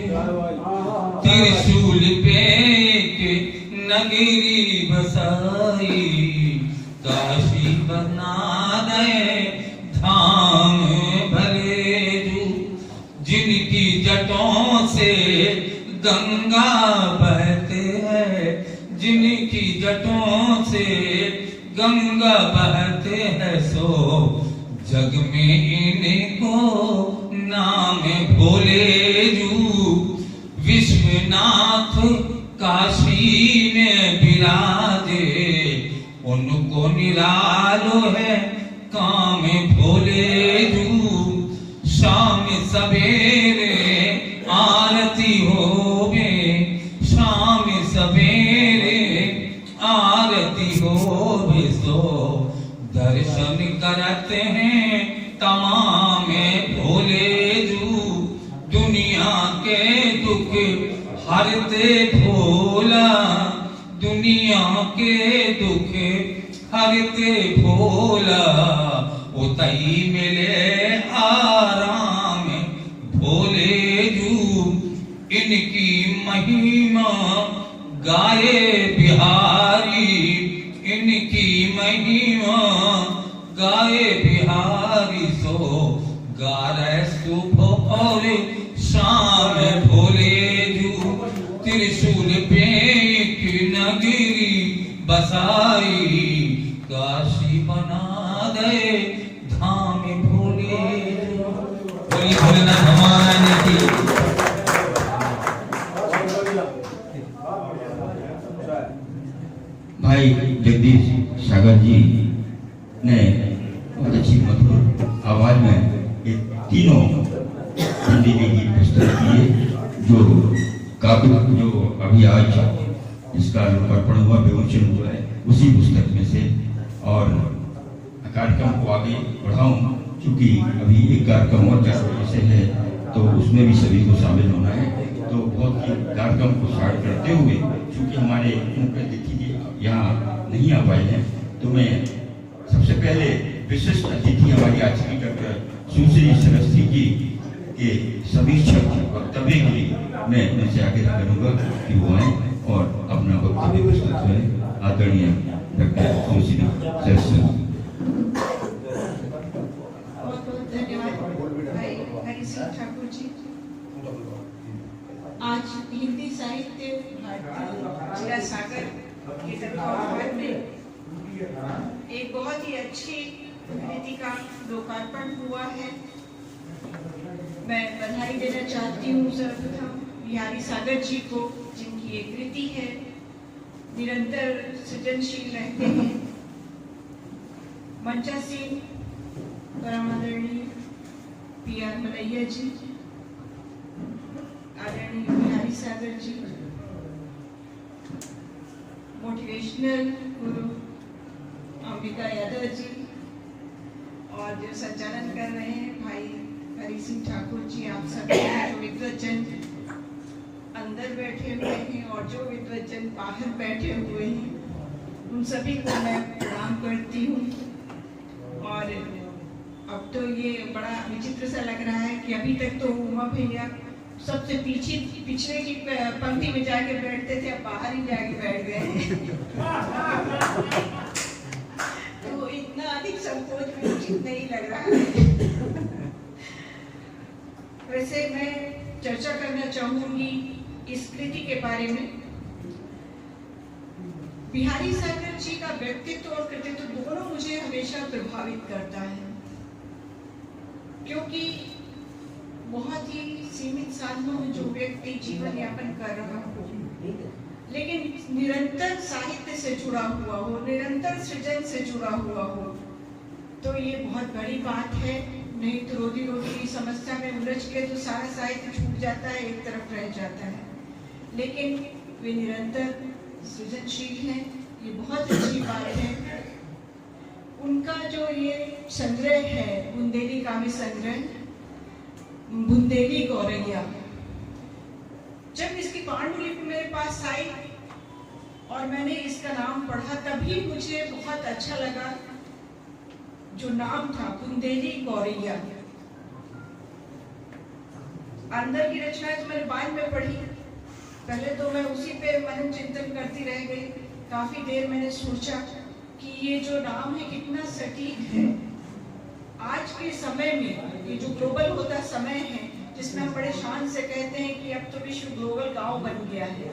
त्रिशूल पे के नगरी बसाई, काशी बना दे धाम भले जो। जिनकी जटों से गंगा बहते हैं, जिनकी जटों से गंगा बहते हैं, सो जग में इनको नाम भोले जू। विश्वनाथ काशी में विराजे, उनको निरालो है काम भोले जू। शाम सवेरे आरती होवे, शाम सवेरे आरती होवे, सो दर्शन करते हैं तमाम भोले जू। दुनिया के दुख हरते भोला, दुनिया के दुख हरते भोला, उतई मिले आराम भोले जू। इनकी महिमा गाए बिहारी, इनकी महिमा गाए बिहारी, सो गारे सुबह और शाम भोले जू। त्रिशूल पे की नगरी बसाई, काशी बना दे धाम भोले। बोली भोलेनाथ भगवान की। भाई जगदीश सागर जी ने बहुत अच्छी मधुर आवाज में ये तीनों हिंदी गीत प्रस्तुत किए, जो काव्य जो अभी आज इसका लोकार्पण हुआ, विमोचन हुआ है, उसी पुस्तक में से। और कार्यक्रम को आगे बढ़ाऊं, क्योंकि अभी एक कार्यक्रम और 4 बजे से है, तो उसमें भी सभी को शामिल होना है। तो बहुत ही कार्यक्रम को स्टार्ट करते हुए, क्योंकि हमारे मुख्य अतिथि जी यहाँ नहीं आ पाए हैं, तो मैं सबसे पहले विशिष्ट अतिथि हमारी आज की डॉक्टर सुश्री सरस्वती जी के समीक्षक वक्तव्य के लिए मैं उनसे आग्रह करूंगा कि वो आए और अपना वक्तव्य प्रस्तुत करें। आदरणीय डॉक्टर सुश्री सरस्वती। बहुत बहुत धन्यवाद भाई हरि सिंह ठाकुर जी। आज हिंदी साहित्य भारती जिला सागर के तत्वावधान में एक बहुत ही अच्छी कृति का लोकार्पण हुआ है। मैं बधाई देना चाहती हूँ सर्वप्रथम बिहारी सागर जी को, जिनकी एक कृति है, निरंतर सृजनशील रहते हैं। मंचासीन परमादरणीय पी.आर. मलैया जी, आदरणीय बिहारी सागर जी, मोटिवेशनल गुरु अंबिका यादव जी, और जो संचालन कर रहे हैं भाई हरि सिंह ठाकुर जी, आप सभी जो विद्वज्जन अंदर बैठे हुए हैं और जो विद्वज्जन बाहर बैठे हुए हैं, उन सभी को मैं प्रणाम करती हूँ। और अब तो ये बड़ा विचित्र सा लग रहा है कि अभी तक तो उमा भैया सबसे पिछले की पंक्ति में जाके बैठते थे, अब बाहर ही जाके बैठ गए तो इतना अधिक संकोच में उचित नहीं लग रहा है। वैसे मैं चर्चा करना चाहूंगी इस कृति के बारे में। बिहारी सागर जी का व्यक्तित्व और कृतित्व दोनों मुझे हमेशा प्रभावित करता है, क्योंकि बहुत ही सीमित साधनों में जो व्यक्ति जीवन यापन कर रहा हो, लेकिन निरंतर साहित्य से जुड़ा हुआ हो, निरंतर सृजन से जुड़ा हुआ हो, तो ये बहुत बड़ी बात है। नहीं तो रोजी रोटी की समस्या में उलझ के तो सारा साहित्य छूट जाता है, एक तरफ रह जाता है। लेकिन वे निरंतर सृजनशील हैं, ये बहुत अच्छी बात है। उनका जो ये संग्रह है, बुंदेली काव्य संग्रह, बुंदेली गौरैया, जब इसकी पांडुलिपि मेरे पास आई और मैंने इसका नाम पढ़ा, तभी मुझे बहुत अच्छा लगा। जो नाम था बुंदेली गौरैया, अंदर की रचना जो मैंने बाद में पढ़ी, पहले तो मैं उसी पे मनन चिंतन करती रह गई। काफी देर मैंने सोचा कि ये जो नाम है कितना सटीक है। आज के समय में ये जो ग्लोबल होता समय है, जिसमें हम बड़े शान से कहते हैं कि अब तो विश्व ग्लोबल गांव बन गया है,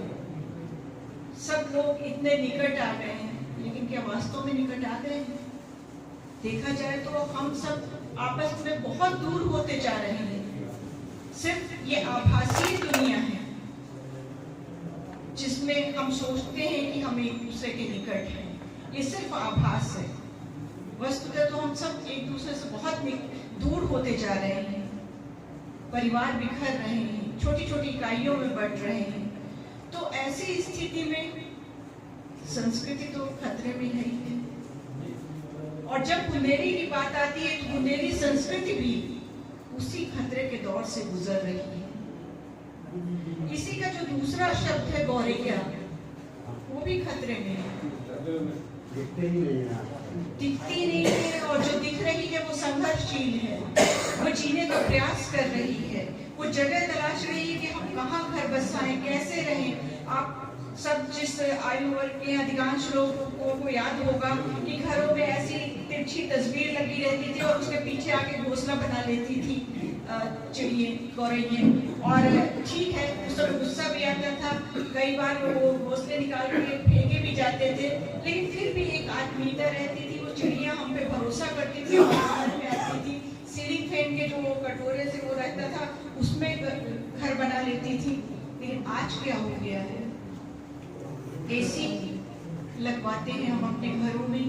सब लोग इतने निकट आ गए हैं, लेकिन क्या वास्तव में निकट आ गए हैं? देखा जाए तो हम सब आपस में बहुत दूर होते जा रहे हैं। सिर्फ ये आभासी दुनिया है जिसमें हम सोचते हैं कि हम एक दूसरे के निकट हैं, ये सिर्फ आभास है। वस्तुतः तो हम सब एक दूसरे से बहुत दूर होते जा रहे हैं, परिवार बिखर रहे हैं, छोटी छोटी इकाइयों में बंट रहे हैं। तो ऐसी स्थिति में संस्कृति तो खतरे में है ही है। और जब बुंदेली की बात आती है तो बुंदेली संस्कृति भी उसी खतरे के दौर से गुजर रही है। इसी का जो दूसरा शब्द है गौरैया, वो भी खतरे में है, दिखती नहीं है, और जो दिख रही है वो संघर्षशील है, वो जीने का प्रयास कर रही है, वो जगह तलाश रही है कि हम कहाँ घर बसाएं, कैसे रहें। आप सब जिस आयु वर्ग के अधिकांश लोगों को याद होगा कि घरों में ऐसी तिरछी तस्वीर लगी रहती थी और उसके पीछे आके घोंसला बना लेती थी चिड़िए, गौरैये। और ठीक है, उस समय गुस्सा भी आता था, कई बार वो घोंसले निकाल के फेंके भी जाते थे, लेकिन फिर भी एक आत्मीयता रहती थी। वो चिड़िया हम पे भरोसा करती थी और घर में आती थी, सीलिंग फैन के जो कटोरे से वो रहता था उसमें घर बना लेती थी। लेकिन आज क्या हो गया है, एसी लगवाते हैं हम अपने घरों में,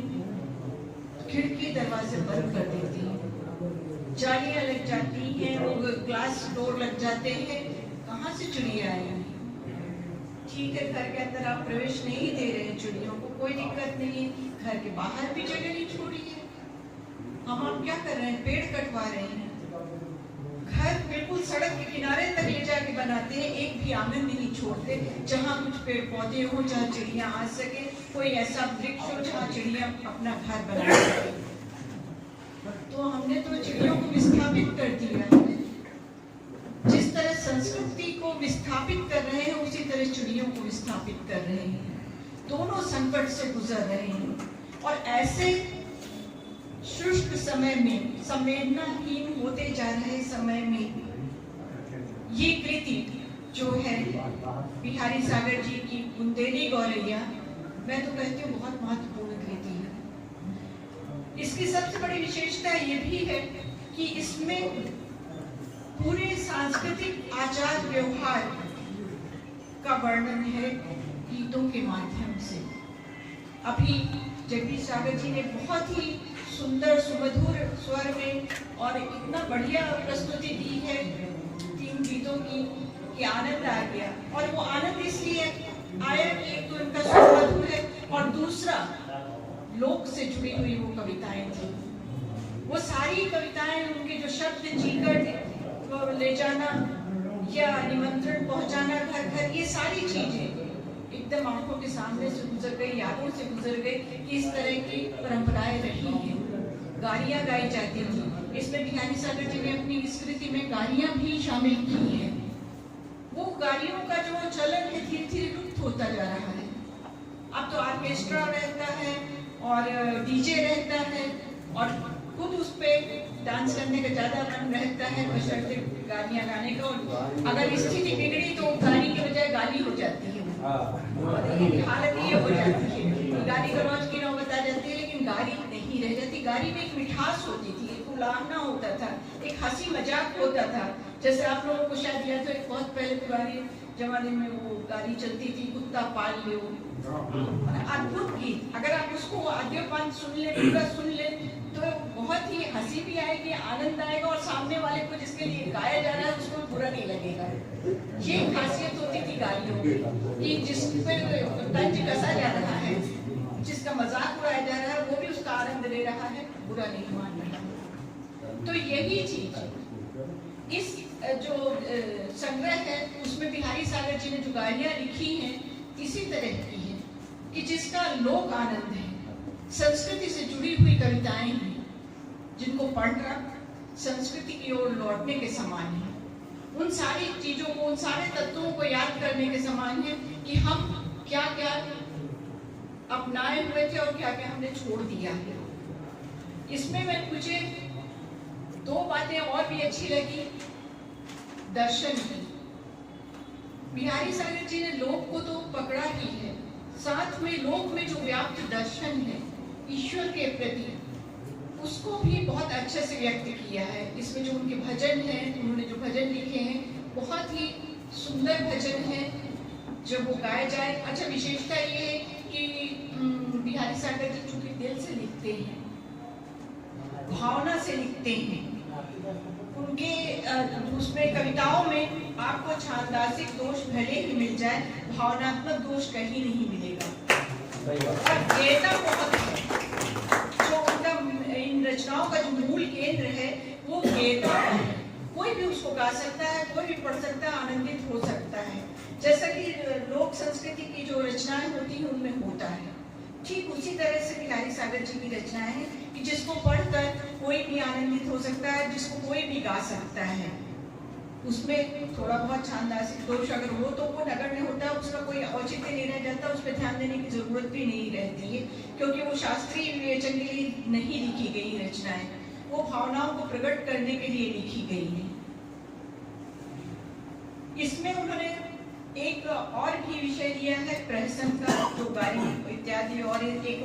खिड़की दरवाजे बंद कर देते हैं, जालियां लग जाती हैं, वो ग्लास डोर लग जाते हैं। कहाँ से चिड़िया आएंगी? ठीक है, घर के अंदर आप प्रवेश नहीं दे रहे हैं चिड़ियों को, कोई दिक्कत नहीं है, घर के बाहर भी जगह नहीं छोड़ी है। हम आप क्या कर रहे हैं? पेड़ कटवा रहे हैं, घर बिल्कुल सड़क के किनारे तक ले जाके बनाते हैं, एक भी आंगन नहीं छोड़ते जहाँ कुछ पेड़ पौधे हो, जहाँ चिड़िया आ सके। कोई ऐसा वृक्ष हो जहाँ चिड़िया अपना घर बना सके। तो हमने तो चिड़ियों को विस्थापित कर दिया। जिस तरह संस्कृति को विस्थापित कर रहे हैं उसी तरह चिड़ियों को विस्थापित कर रहे हैं। दोनों संकट से गुजर रहे हैं और ऐसे शुष्क समय में, संवेदनाहीन होते जा रहे समय में ये कृति जो है बिहारी सागर जी की बुंदेली गौरैया, मैं तो कहती हूँ बहुत महत्वपूर्ण कृति है। इसकी सबसे बड़ी विशेषता ये भी है कि इसमें पूरे सांस्कृतिक आचार व्यवहार का वर्णन है गीतों के माध्यम से। अभी जगदीश सागर जी ने बहुत ही सुंदर सुमधुर स्वर में और इतना बढ़िया प्रस्तुति दी है 3 गीतों की कि आनंद आ गया। और वो आनंद इसलिए आया कि एक तो इनका स्वर मधुर है और दूसरा लोक से जुड़ी हुई वो कविताएं थी। वो सारी कविताएं, उनके जो शब्द जीकर ले जाना या निमंत्रण पहुंचाना घर घर, ये सारी चीजें एकदम आंखों के सामने से गुजर गई, यादों से गुजर गई कि इस तरह की परंपराएं रही हैं। गालियां गाई जाती थी। इसमें बिहारी सागर जी ने अपनी विस्कृति में गालियां भी शामिल की हैं। वो गालियों का जो चलन है धीरे धीरे लुप्त होता जा रहा है। अब तो ऑर्केस्ट्रा रहता है और डीजे रहता है और खुद उस पे डांस करने का ज्यादा मन रहता है बशर्ते गालियां गाने का। और अगर स्थिति बिगड़ी तो गाली के बजाय गाली हो जाती है। हालत ये हो जाती है, गाली गलौज की नौबत आ जाती है, लेकिन गाली नहीं रह जाती। गाली में एक मिठास होती थी, एक उलाहना होता था, एक हंसी मजाक होता था। जैसे आप लोगों को शायद याद हो, एक बहुत पहले पुराने जमाने में वो गाली चलती थी, कुत्ता पाल लो, अद्भुत गीत। अगर आप उसको आद्योपांत सुन ले, पूरा सुन ले तो बहुत ही हंसी भी आएगी, आनंद आएगा और सामने वाले को जिसके लिए गाया जा रहा है उसको बुरा नहीं लगेगा। ये खासियत होती थी गालियों की कि जिस पे तंज कसा जा रहा है, जिसका मजाक उड़ाया जा रहा है, वो भी उसका आनंद ले रहा है, बुरा नहीं मान रहा। तो यही चीज इस जो संग्रह है उसमें बिहारी सागर जी ने जो गालियां लिखी हैं इसी तरह की है कि जिसका लोक आनंद है, संस्कृति से जुड़ी हुई कविताएं हैं, जिनको पढ़ना संस्कृति की ओर लौटने के समान है। उन सारी चीजों को, उन सारे तत्वों को याद करने के समान है कि हम क्या क्या अपनाए हुए थे और क्या क्या हमने छोड़ दिया है। इसमें मुझे 2 बातें और भी अच्छी लगी। दर्शन की, बिहारी सागर जी ने लोक को तो पकड़ा ही है, साथ में लोक में जो व्याप्त दर्शन है ईश्वर के प्रति, उसको भी बहुत अच्छे से व्यक्त किया है। इसमें जो उनके भजन हैं, उन्होंने जो भजन लिखे हैं बहुत ही सुंदर भजन हैं जब वो गाए जाए। अच्छा, विशेषता ये है कि बिहारी सागर जी चूंकि दिल से लिखते हैं, भावना से लिखते हैं, उनके उसमें कविताओं में आपको छांदासिक दोष भले ही मिल जाए, भावनात्मक दोष कहीं नहीं मिलेगा। और गीता बहुत है, जो उनका इन रचनाओं का जो मूल केंद्र है वो गीता है। कोई भी उसको गा सकता है, कोई भी पढ़ सकता है, आनंदित हो सकता है। जैसा कि लोक संस्कृति की जो रचनाएं होती हैं उनमें होता है, ठीक उसी तरह से बिहारी सागर जी की रचनाएं हैं कि जिसको पढ़कर कोई भी आनंदित हो सकता है, जिसको कोई भी गा सकता है। उसमें थोड़ा बहुत छांदासिक दोष अगर हो तो वो नगण्य होता है, उसका कोई औचित्य नहीं रह जाता, उस पर ध्यान देने की जरूरत भी नहीं रहती है, क्योंकि वो शास्त्रीय विवेचन के लिए नहीं लिखी गई रचनाएं, वो भावनाओं को प्रकट करने के लिए लिखी गई है। इसमें उन्होंने एक और भी विषय लिया है प्रहसन का, जो गाली इत्यादि, और एक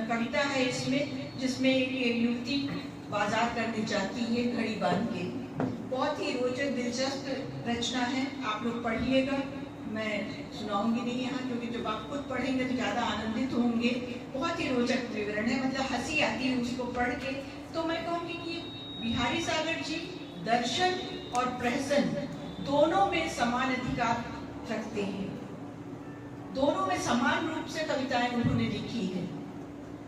कविता है इसमें जिसमें एक युवती बाजार करने जाती है घड़ी बांध के। बहुत ही रोचक दिलचस्प रचना है, आप लोग पढ़िएगा। मैं सुनाऊंगी नहीं यहाँ, क्योंकि जब आप खुद पढ़ेंगे तो ज़्यादा आनंदित होंगे। बहुत ही रोचक विवरण है, मतलब हंसी आती है उसको पढ़ के। तो मैं कहूँगी कि बिहारी सागर जी दर्शन और प्रहसन दोनों में समान अधिकार रखते हैं, दोनों में समान रूप से कविताएं उन्होंने लिखी है।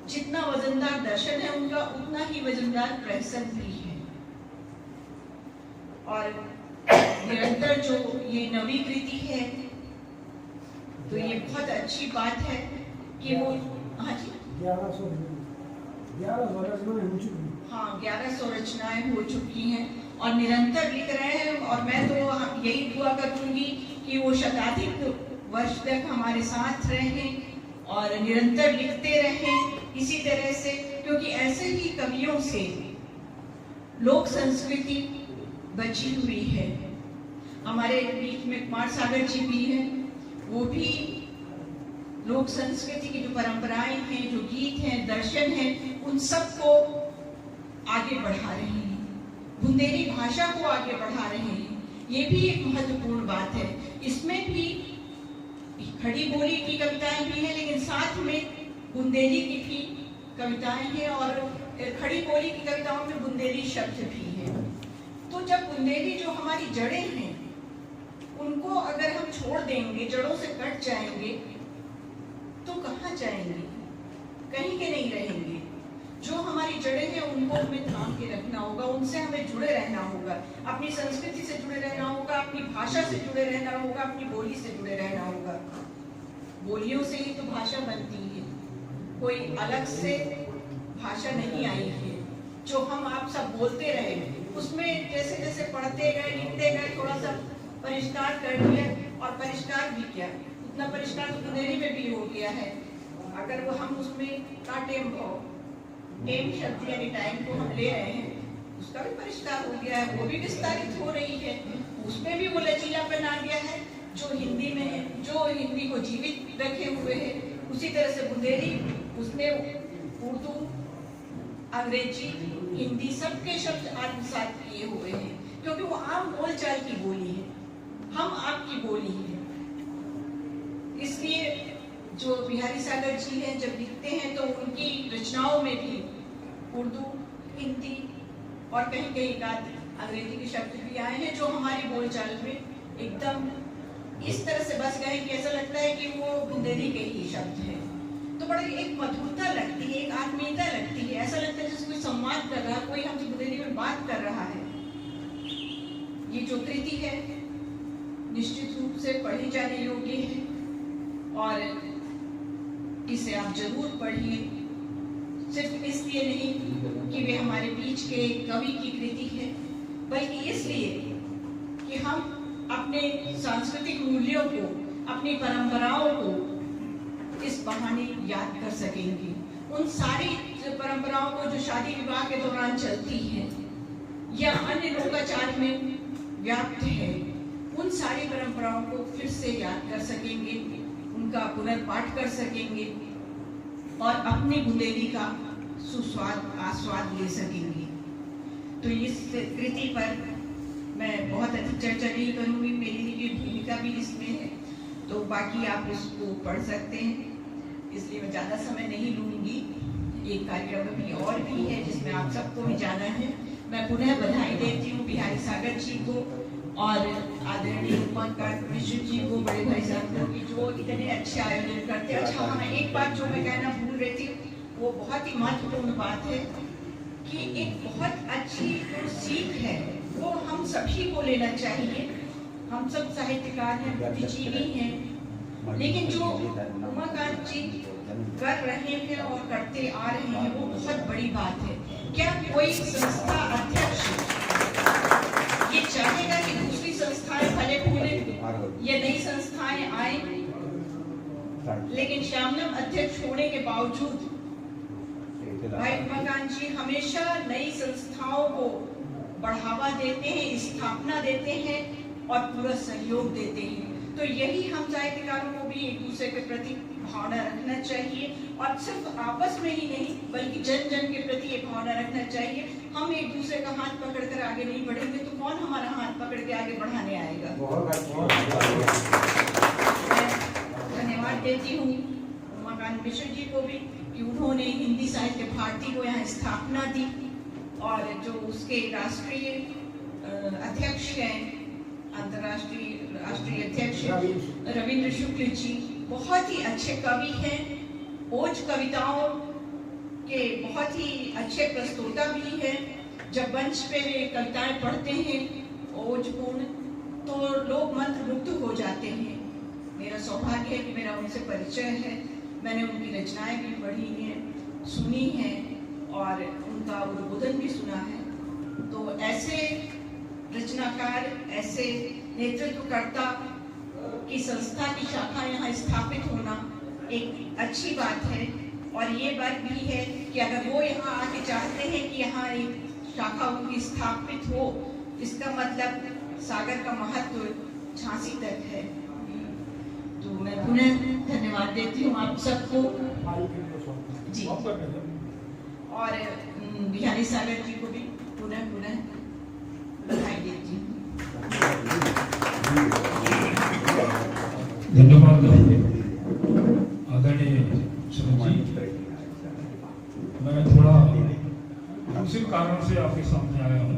जितना वजनदार दर्शन है उनका, उतना ही वजनदार प्रहसन भी है। और निरंतर जो ये नवी कृति है, तो ये बहुत अच्छी बात है कि वो, हाँ जी, 1100 रचनाएं हो चुकी हैं और निरंतर लिख रहे हैं। और मैं तो यही दुआ करूंगी कि वो शताधिक वर्ष तक हमारे साथ रहें और निरंतर लिखते रहें इसी तरह से, क्योंकि ऐसे ही कवियों से लोक संस्कृति बची हुई है। हमारे बीच में कुमार सागर जी भी हैं, वो भी लोक संस्कृति की जो परंपराएं हैं, जो गीत हैं, दर्शन हैं, उन सबको आगे बढ़ा रहे हैं, बुंदेली भाषा को आगे बढ़ा रहे हैं। ये भी एक महत्वपूर्ण बात है। इसमें भी खड़ी बोली की कविताएं भी हैं, लेकिन साथ में बुंदेली की भी कविताएं हैं और खड़ी बोली की कविताओं में बुंदेली शब्द भी है। तो जब बुंदेली जो हमारी जड़ें हैं उनको अगर हम छोड़ देंगे, जड़ों से कट जाएंगे, तो कहाँ जाएंगे? कहीं के नहीं रहेंगे। जो हमारी जड़ें हैं उनको हमें थाम के रखना होगा, उनसे हमें जुड़े रहना होगा, अपनी संस्कृति से जुड़े रहना होगा, अपनी भाषा से जुड़े रहना होगा, अपनी बोली से जुड़े रहना होगा। बोलियों से ही तो भाषा बनती है, कोई अलग से भाषा नहीं आई है। जो हम आप सब बोलते रहे उसमें जैसे जैसे पढ़ते गए, लिखते गए, थोड़ा सा परिष्कार कर लिया, और परिष्कार भी क्या, उतना परिष्कार तो बुंदेली में भी हो गया है। अगर वो हम उसमें टेम शब्द यानी टाइम को हम ले रहे हैं, उसका भी परिष्कार हो गया है, वो भी विस्तारित हो रही है, उसमें भी वो लचीलापन आ गया है जो हिंदी में है, जो हिंदी को जीवित रखे हुए है। उसी तरह से बुंदेली, उसमें उर्दू, अंग्रेजी, हिंदी सबके शब्द आत्मसात किए हुए हैं, क्योंकि वो आम बोलचाल की बोली है, हम आपकी बोली है। इसलिए जो बिहारी सागर जी हैं जब लिखते हैं तो उनकी रचनाओं में भी उर्दू, हिंदी और कहीं कहीं अंग्रेजी के शब्द भी आए हैं, जो हमारी बोलचाल में एकदम इस तरह से बस गए कि ऐसा लगता है कि वो बुंदेली के ही शब्द हैं। तो बड़ी एक मधुरता लगती है, एक आत्मीयता लगती है, ऐसा लगता है जैसे कोई संवाद कर रहा है, कोई हमसे बुंदेली में बात कर रहा है। ये जो कृति है निश्चित रूप से पढ़ी जाने योग्य है और इसे आप जरूर पढ़िए, सिर्फ इसलिए नहीं कि वे हमारे बीच के कवि की कृति है, बल्कि इसलिए कि हम अपने सांस्कृतिक मूल्यों को, अपनी परंपराओं को इस बहाने याद कर सकेंगे। उन सारी परंपराओं को जो शादी विवाह के दौरान चलती है या अन्य लोकाचार में व्याप्त है, उन सारी परंपराओं को फिर से याद कर सकेंगे, उनका पुनर्पाठ कर सकेंगे और अपनी बुंदेली का सुस्वाद आस्वाद ले सकेंगे। तो इस कृति पर मैं बहुत अधिक चर्चा नहीं करूंगी, मेरी भी भूमिका भी इसमें है, तो बाकी आप उसको पढ़ सकते हैं, इसलिए मैं ज़्यादा समय नहीं लूँगी। एक कार्यक्रम भी और भी है जिसमें आप सबको भी जाना है। मैं पुनः बधाई देती हूँ बिहारी सागर जी को और आदरणीय उमाकांत मिश्र जी को, बड़े भाई साहब को, कि जो इतने अच्छे आयोजन करते हैं। अच्छा हाँ, एक बात जो मैं कहना भूल रही थी, वो बहुत ही महत्वपूर्ण बात है कि एक बहुत अच्छी जो सीख है वो हम सभी को लेना चाहिए। हम सब साहित्यकार हैं, बुद्धिजीवी हैं, लेकिन जो उमाकांत जी कर रहे हैं और करते आ रहे हैं वो बहुत बड़ी बात है। क्या कोई संस्था अध्यक्ष ये चाहेगा कि दूसरी संस्थाएं फले फूले या नई संस्थाएं आए? लेकिन श्यामनम अध्यक्ष होने के बावजूद भाई उमाकांत जी हमेशा नई संस्थाओं को बढ़ावा देते हैं, स्थापना देते हैं और पूरा सहयोग देते हैं। तो यही हम साहित्यकारों को भी एक दूसरे के प्रति भावना रखना चाहिए और सिर्फ आपस में ही नहीं बल्कि जन जन के प्रति एक भावना रखना चाहिए। हम एक दूसरे का हाथ पकड़कर आगे नहीं बढ़ेंगे तो कौन हमारा हाथ पकड़ के आगे बढ़ाने आएगा? धन्यवाद देती हूँ उमाकांत मिश्र जी को भी कि उन्होंने हिंदी साहित्य भारती को यहाँ स्थापना दी और जो उसके राष्ट्रीय अध्यक्ष हैं, अंतर्राष्ट्रीय राष्ट्रीय अध्यक्ष रविंद्र शुक्ल जी बहुत ही अच्छे कवि हैं, ओज कविताओं के बहुत ही अच्छे प्रस्तोता भी हैं। जब मंच पे वे कविताएं पढ़ते हैं ओजपूर्ण तो लोग मंत्रमुग्ध हो जाते हैं। मेरा सौभाग्य है कि मेरा उनसे परिचय है। मैंने उनकी रचनाएं भी पढ़ी हैं, सुनी हैं और उनका उद्बोधन भी सुना है। तो ऐसे रचनाकार, ऐसे नेतृत्वकर्ता की संस्था की शाखा यहाँ स्थापित होना एक अच्छी बात है। और ये बात भी है कि अगर वो यहाँ आके चाहते हैं कि यहाँ एक शाखा उनकी स्थापित हो, इसका मतलब सागर का महत्व झांसी तक है। तो मैं पुनः धन्यवाद देती हूँ आप सबको जी, और बिहारी सागर जी को भी पुनः बधाई देती हूँ। धन्यवाद आदरणीय जी। मैं थोड़ा दूसरे कारण से आपके सामने आया हूँ।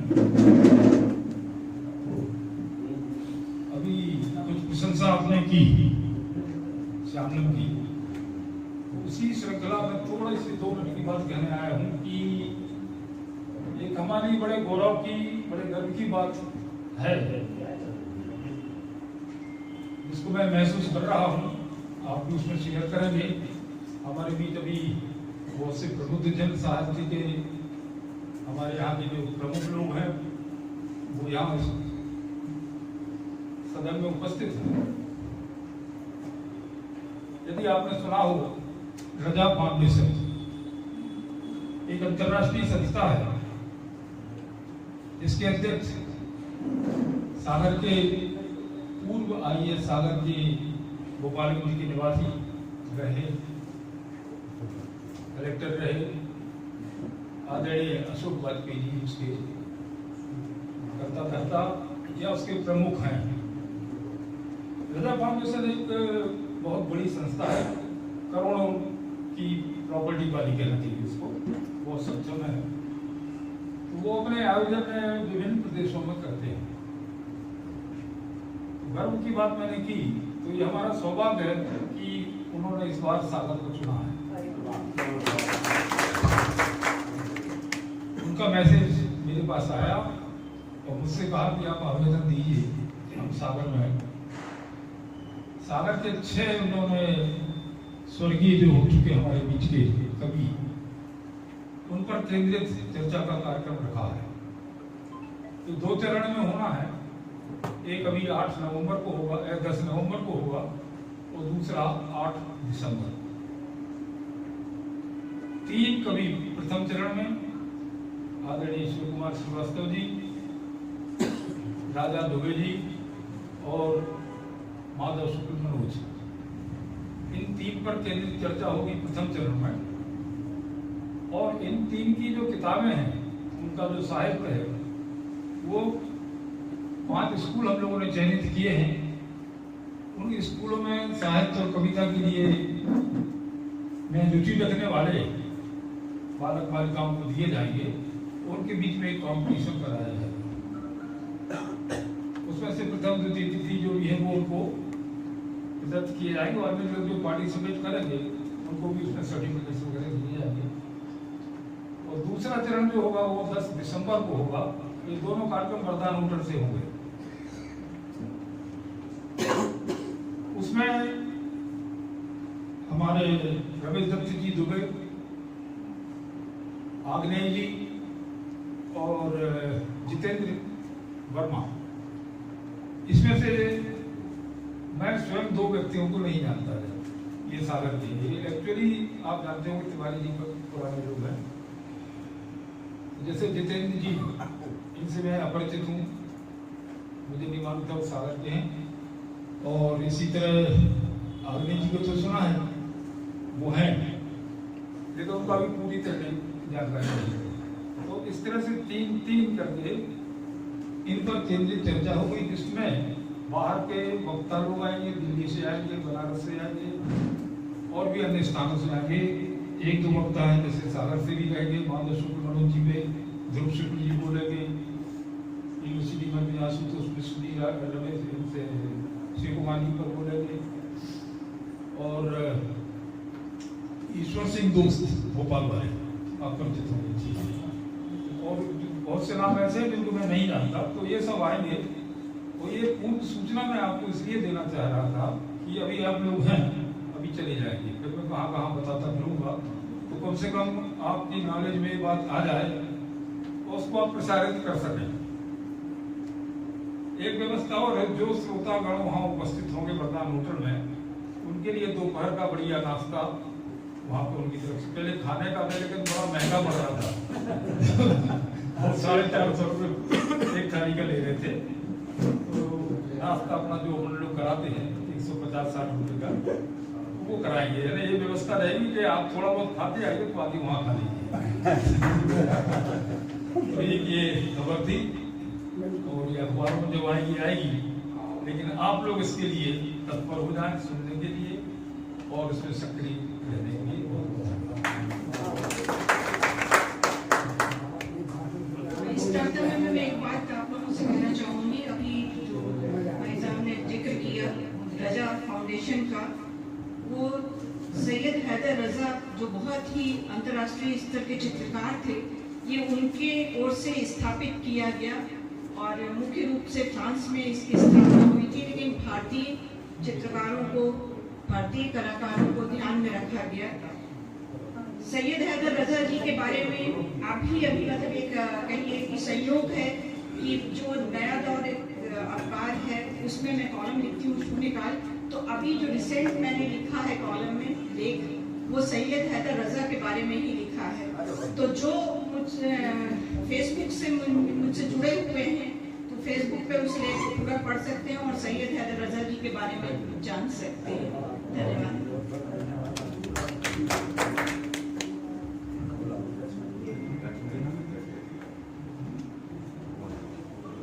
अभी कुछ प्रशंसा आपने की श्यामल की, उसी श्रृंखला में थोड़ी सी 2 मिनट की बात कहने आया हूँ कि एक हमारी बड़े गौरव की, बड़े गर्व की बात है जिसको मैं महसूस कर रहा हूँ, आप भी उसमें शेयर करेंगे। हमारे बीच अभी बहुत से प्रबुद्ध जन साहित्य के हमारे यहाँ के जो प्रमुख लोग हैं वो यहाँ सदन में उपस्थित हैं। यदि आपने सुना हो, रजा फाउंडेशन एक अंतर्राष्ट्रीय संस्था है जिसके अध्यक्ष सागर के पूर्व IAS सागर के गोपालगंज के निवासी रहे, कलेक्टर रहे आदरणीय अशोक वाजपेयी जी उसके कर्ता धर्ता या उसके प्रमुख हैं। रजा फाउंडेशन एक बहुत बड़ी संस्था है, करोड़ों की प्रॉपर्टी वाली कहलाती है उसको, बहुत सक्षम है। तो वो अपने आयोजन विभिन्न प्रदेशों में करते हैं। गर्व की बात मैंने की तो ये हमारा सौभाग्य है कि उन्होंने इस बार सागर को चुना है। उनका मैसेज मेरे पास आया और मुझसे कहा कि आप आवेदन दीजिए। हम सागर में, सागर के 6 उन्होंने स्वर्गीय जो हो चुके हमारे बीच के कवि, उन पर केंद्रित चर्चा का कार्यक्रम रखा है। तो 2 चरण में होना है, एक अभी 8 नवंबर को होगा, 10 नवंबर को होगा और दूसरा 8 दिसंबर। 3 कवि प्रथम चरण में, आदरणीय शिव कुमार श्रीवास्तव जी, राजा दुबे जी और माधव शुक्ल मनोज, इन 3 पर केंद्रित चर्चा होगी प्रथम चरण में। और इन 3 की जो किताबें हैं, उनका जो साहित्य है, वो 5 स्कूल हम लोगों ने चयनित किए हैं। उन स्कूलों में साहित्य और कविता के लिए में रुचि रखने वाले बालक बालिकाओं को दिए जाएंगे। उनके बीच में एक कॉम्पिटिशन कराया जाएगा। उसमें से प्रथम द्वितीय तिथि जो भी है वो उनको प्रदत्त किए जाएंगे और अन्य लोग जो पार्टिसिपेट करेंगे उनको भी उसमें सर्टिफिकेट्स वगैरह दिए जाएंगे। और दूसरा चरण जो होगा वो 10 दिसंबर को होगा। ये दोनों कार्यक्रम वरदान होटल से होंगे। उसमें हमारे रमेश दत्त जी दुबे, आग्नेय जी और जितेंद्र वर्मा, इसमें से मैं स्वयं 2 व्यक्तियों को नहीं जानता है। ये सागर के, ये एक्चुअली आप जानते हो तिवारी जी पुराने लोग हैं। जैसे जितेंद्र जी, इनसे मैं अपरिचित हूँ, मुझे नहीं मालूम था वो सागर के हैं। और इसी तरह आग्नेय जी को तो सुना है, वो हैं, लेकिन उनका भी पूरी तरह जानकारी नहीं। तो इस तरह से 3 करके इन पर केंद्रित चर्चा होगी, जिसमें बाहर के वक्ता लोग आएंगे, दिल्ली से आएंगे, बनारस से आएंगे और भी अन्य स्थानों से आएंगे। 1-2 वक्ता हैं जैसे सागर से भी रहेंगे, माधव शुक्ल मनोज जी पे ध्रुव शुक्ल जी बोलेंगे, यूनिवर्सिटी में भी आशुतोष मिश्र जी, रमेश से शिव कुमार जी पर बोलेंगे और ईश्वर सिंह दोस्त भोपाल वाले आप परिचित होंगे जी, और बहुत से नाम ऐसे हैं जिनको मैं नहीं जानता। तो ये सब आएंगे। तो ये पूर्व सूचना मैं आपको इसलिए देना चाह रहा था कि अभी आप लोग हैं, अभी चले जाएंगे, फिर मैं कहाँ कहाँ बताता फिरूँगा, तो कम से कम आपकी नॉलेज में ये बात आ जाए और उसको आप प्रसारित कर सकें। एक व्यवस्था और है, जो श्रोतागण वहाँ उपस्थित होंगे वर्तमान होटल में, उनके लिए दोपहर का बढ़िया नाश्ता वहाँ पे उनकी तरफ से, पहले खाने का था लेकिन बड़ा महंगा पड़ रहा था 450 रुपये एक थाली का ले रहे थे, तो नाश्ता अपना जो हम लोग कराते हैं 150-60 रुपये का वो कराएंगे। यानी ये व्यवस्था रहेगी कि आप थोड़ा बहुत खाते आइए तो आदि वहाँ खा लीजिए। तो ये खबर थी और ये अखबारों में जो आएगी, लेकिन आप लोग इसके लिए तत्पर हो जाएं सुनने के लिए और इसमें सक्रिय रहने के लिए। इस टर्म में मैं एक बात आप लोगों से कहना चाहूँगी। अभी जो भाई साहब ने जिक्र किया रजा फाउंडेशन का, वो सैयद हैदर रजा जो बहुत ही अंतर्राष्ट्रीय स्तर के चित्रकार थे, ये उनके ओर से स्थापित किया गया और मुख्य रूप से फ्रांस में इसकी स्थापना हुई थी, लेकिन भारतीय चित्रकारों को, भारतीय कलाकारों को ध्यान में रखा गया। सैयद हैदर रजा जी के बारे में आप भी अभी मतलब एक कहिए कि संयोग है कि जो नया दौर अखबार है उसमें मैं कॉलम लिखती हूँ शून्यकाल, तो अभी जो रिसेंट मैंने लिखा है कॉलम में लेख, वो सैयद हैदर रजा के बारे में ही लिखा है। तो जो फेसबुक से मुझसे जुड़े हुए हैं तो फेसबुक पे उस लेख को पूरा पढ़ सकते हैं और सैयद हैदर रजा जी के बारे में जान सकते हैं। धन्यवाद।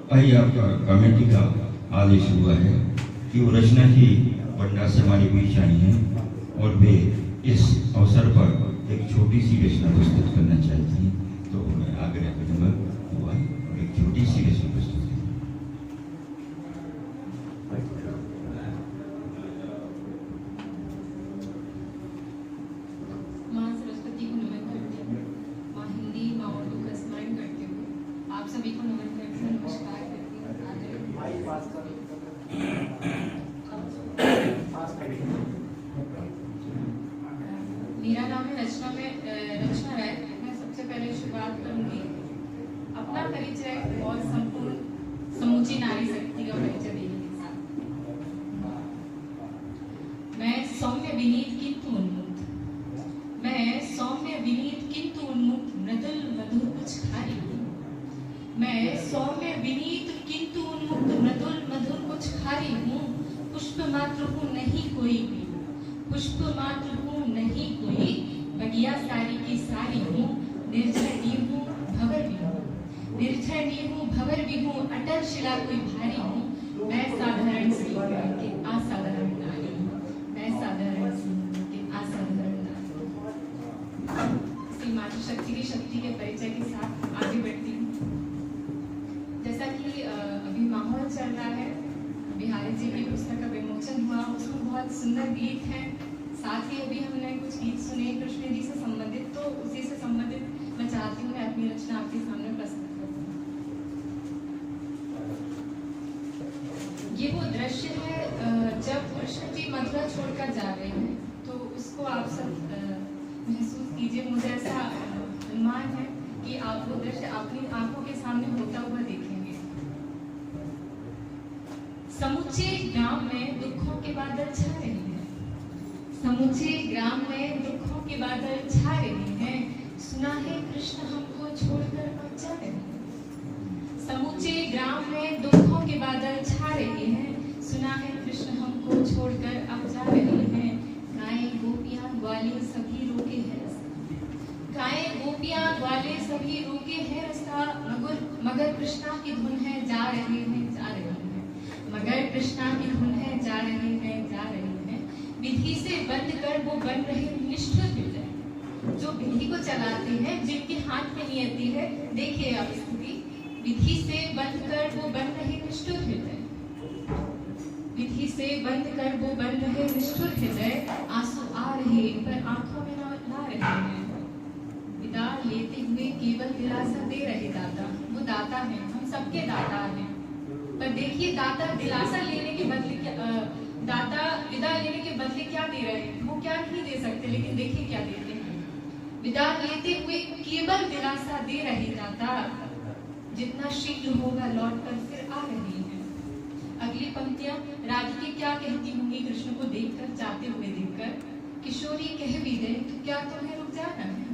भाई आपका कमेटी का आदेश हुआ है कि वो रचना की पटना से हमारी बीच आई है और वे इस अवसर पर एक छोटी सी रचना प्रस्तुत करना चाहती हैं, तो मैं आग्रह करूँगा हुआ और एक छोटी सी रचना प्रस्तुत करें। माँ सरस्वती को नमन करते हुए, माँ हिंदी, माँ उर्दू का स्मरण करते हुए आप सभी को नमन करते हुए नमस्कार करती हूँ। मेरा नाम है रचना राय। मैं सबसे पहले शुरुआत करूंगी अपना परिचय और संपूर्ण समूची नारी शक्ति का परिचय देने के साथ। मैं सौम्य विनीत किंतु उन्मुक्त, मैं सौम्य विनीत किंतु उन्मुक्त, मृदुल मधुर कुछ खारी हूँ। मैं सौम्य विनीत किंतु उन्मुक्त, मृदुल मधुर कुछ खारी हूँ। पुष्प मात्र हूँ नहीं कोई भी, पुष्प मात्र हूँ नहीं कोई, बगिया सारी की सारी हूँ। निर्झर नी हूँ भवर भी हूँ, निर्झर नी हूँ भवर भी हूँ, अटल शिला कोई भारी हूँ। मैं साधारण सी के असाधारण नारी हूँ, मैं साधारण सी के असाधारण नारी हूँ। श्री मातृशक्ति की शक्ति के परिचय के साथ आगे बढ़ती हूँ। जैसा कि अभी माहौल चल रहा है, बिहारी जी की पुस्तक का विमोचन हुआ, उसमें बहुत सुंदर गीत हैं। साथ ही अभी हमने कुछ गीत सुने कृष्ण जी से संबंधित, तो उसी से संबंधित मैं चाहती हूँ मैं अपनी रचना आपके सामने प्रस्तुत करूँ। ये वो दृश्य है जब कृष्ण जी मथुरा छोड़कर जा रहे हैं, तो उसको आप सब महसूस कीजिए। मुझे ऐसा अनुमान है कि आप वो दृश्य अपनी आंखों के सामने होता हुआ देखेंगे। समूचे ग्राम में दुखों के बादल छा रहे हैं, समूचे ग्राम में दुखों के बादल छा रहे हैं। सुना है कृष्ण हमको छोड़कर अब जा रहे हैं। समूचे ग्राम में दुखों के बादल छा रहे हैं, सुना है कृष्ण हमको छोड़कर अब जा रहे हैं। गायें गोपियां ग्वाले सभी रोके हैं रास्ता, गायें गोपियां ग्वाले सभी रोके हैं रास्ता। मगर कृष्णा की धुन है जा रहे हैं, जा रहे हैं, मगर कृष्णा की धुन है जा रहे हैं, जा रहे हैं। विधि से बंद कर वो बन रहे निष्ठुर हृदय, जो विधि को चलाते हैं, जिनके हाथ में नियति है। देखिए आप स्थिति, विधि से बंद कर वो बन रहे निष्ठुर हृदय, विधि से बंद कर वो बन रहे निष्ठुर हृदय। आंसू आ रहे पर आंखों में ला रहे हैं, विदा लेते हुए केवल दिलासा दे रहे दाता। वो दाता है, हम सबके दाता हैं, पर देखिए दाता दिलासा लेने के बदले दाता विदा लेने के बदले क्या दे रहे हैं? वो क्या नहीं दे सकते, लेकिन देखिए क्या देते हैं। विदा लेते हुए केवल दिलासा दे रहे दाता, जितना शीघ्र होगा लौट कर फिर आ रही है। अगली पंक्तियां राधिका क्या कहती होंगी कृष्ण को देखकर, जाते हुए देखकर। किशोरी कह भी दे तो क्या तुम्हें रुक जाना है?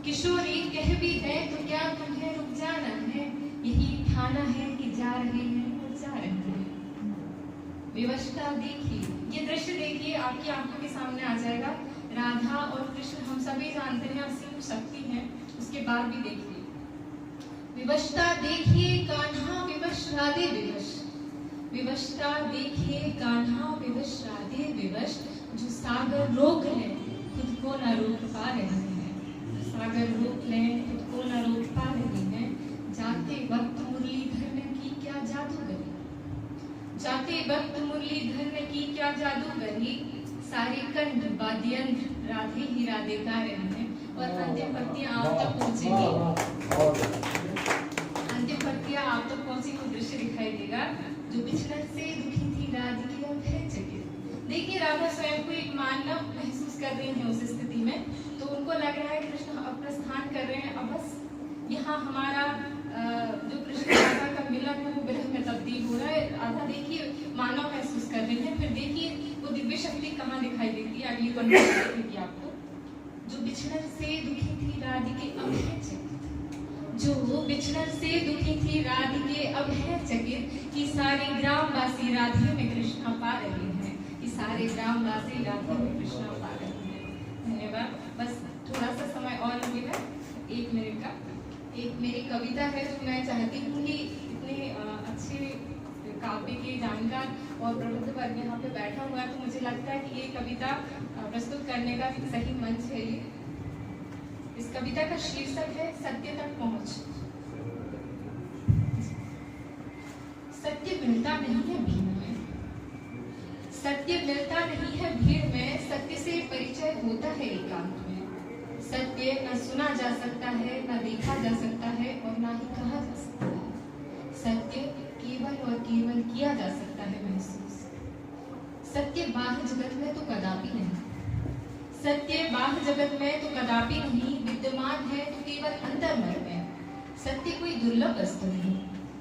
किशोरी कह भी दे तो क्या तुम्हें रुक जाना है? यही ठाना है कि जा रहे हैं और जा रहे हैं। विवशता देखिए, ये दृश्य देखिए, आपकी आंखों के सामने आ जाएगा। राधा और कृष्ण हम सभी जानते हैं असीम शक्ति है, उसके बाद भी देखिए। विवशता देखिए कान्हा विवश राधे विवश। विवशता देखिए कान्हा विवश राधे विवश। जो सागर रोक ले खुद को न रोक पा रहे हैं। जो सागर रोक ले खुद को न रोक पा रहे हैं। जाते वक्त मुरलीधर ने की क्या जादूगरी। जाते वक्त मुरलीधर ने की क्या जादूगरी। सारे कंठ वाद्ययंत्र राधे ही राधे गा रहे हैं। और अंतिम पंक्तियां आप तक पहुंचेगी। अंतिम पंक्तियां आप तक पहुंची तो दृश्य दिखाई देगा। जो बिछड़न से दुखी थी राधिका अब है चकित। देखिए राधा स्वयं को एक मानव महसूस कर रही है उस स्थिति में। तो उनको लग रहा है कृष्ण अब प्रस्थान कर रहे हैं। अब बस यहाँ हमारा जो कृष्ण राधा का मिलन है वो विरह में तब्दील हो रहा है। राधा देखिए मानव महसूस कर रही है। फिर देखिए वो दिव्य शक्ति कहाँ दिखाई देती है, अगली पंक्ति देखेगी आपको। जो बिछड़न से दुखी थी राधिके अब है चकित। जो बिछड़न से दुखी थी राधिके अब है चकित। कि सारे ग्रामवासी राधे में कृष्णा पा रहे हैं। कि सारे ग्रामवासी राधे में कृष्णा पा रहे हैं। धन्यवाद। बस थोड़ा सा समय और लगेगा, 1 मिनट का। एक मेरी कविता है जो मैं चाहती हूँ कि इतने अच्छे काव्य के जानकार और प्रबुद्ध वर्ग यहाँ पे बैठा हुआ है, तो मुझे लगता है कि ये कविता प्रस्तुत करने का सही मंच है ये। इस कविता का शीर्षक है सत्य तक पहुँच। सत्य मिलता नहीं है भीड़ में। सत्य मिलता नहीं है भीड़ में। सत्य से परिचय होता है एकांत में। सत्य न सुना जा सकता है, न देखा जा सकता है और न ही कहा जा सकता है। सत्य केवल और केवल किया जा सकता है महसूस। सत्य बाह्य जगत में तो कदापि नहीं। सत्य बाह्य जगत में तो कदापि नहीं। विद्यमान है तो केवल अंतर्मन में। सत्य कोई दुर्लभ वस्तु नहीं।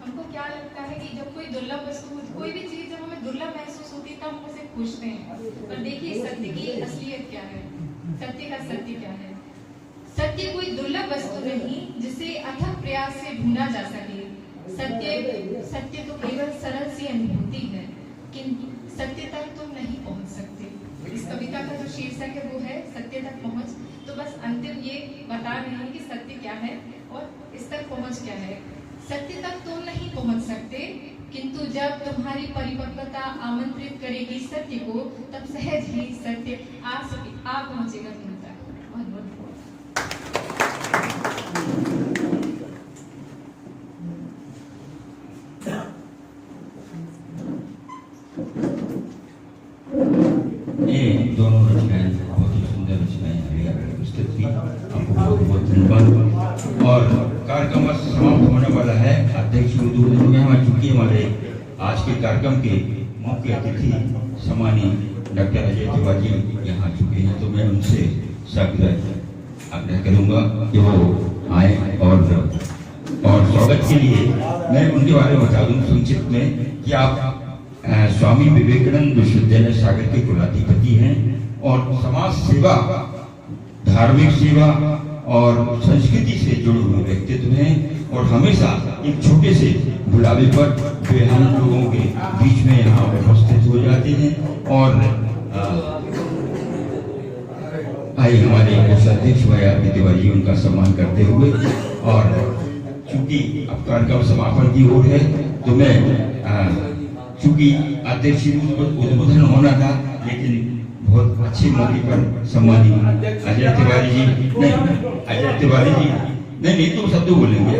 हमको क्या लगता है कि जब कोई दुर्लभ वस्तु, कोई भी चीज जब हमें दुर्लभ महसूस होती है तब हम उसे खोजते हैं। पर देखिए सत्य की असलियत क्या है, सत्य का सत्य क्या है। सत्य कोई दुर्लभ वस्तु नहीं जिसे अथक प्रयास से ढूंढा जा सके। सत्य तो केवल सरल सी अनुभूति है, किंतु सत्य तक तुम नहीं पहुंच सकते। इस कविता का जो शीर्षक है वो है सत्य तक पहुंच। तो बस अंतिम ये बता रहे हैं कि सत्य क्या है और इस तक पहुंच क्या है। सत्य तक तुम नहीं पहुंच सकते, किंतु जब तुम्हारी परिपक्वता आमंत्रित करेगी सत्य को, तब सहज ही सत्य आ पहुंचेगा तुम तक। बहुत बहुत ये दोनों रचनाएं बहुत ही सुंदर रचनाएं पुस्तक की। आपको बहुत बहुत धन्यवाद। और कार्यक्रम समाप्त होने वाला है। अध्यक्ष महोदय में हम चुके हमारे आज के कार्यक्रम के मुख्य अतिथि सम्मानीय डॉक्टर अजय तिवारी यहाँ चुके हैं, तो मैं उनसे सख्त आग्रह करूँगा कि वो आए और स्वागत के लिए मैं उनके बारे में बता दूँ संक्षिप्त में कि आप स्वामी विवेकानंद विश्वविद्यालय सागर के कुलाधिपति हैं और समाज सेवा, धार्मिक सेवा और संस्कृति से जुड़े हुए व्यक्तित्व हैं और हमेशा एक छोटे से बुलावे पर बेहाल लोगों के बीच में यहाँ उपस्थित हो जाते हैं। और आइए हमारे कोषाध्यक्ष भाई तिवारी उनका सम्मान करते हुए। और चूंकि अब कार्यक्रम समापन की ओर है तो मैं चूंकि अध्यक्ष उद्बोधन होना था, लेकिन बहुत अच्छे मौके पर सम्मानित अजय तिवारी जी नहीं तो शब्द बोलेंगे।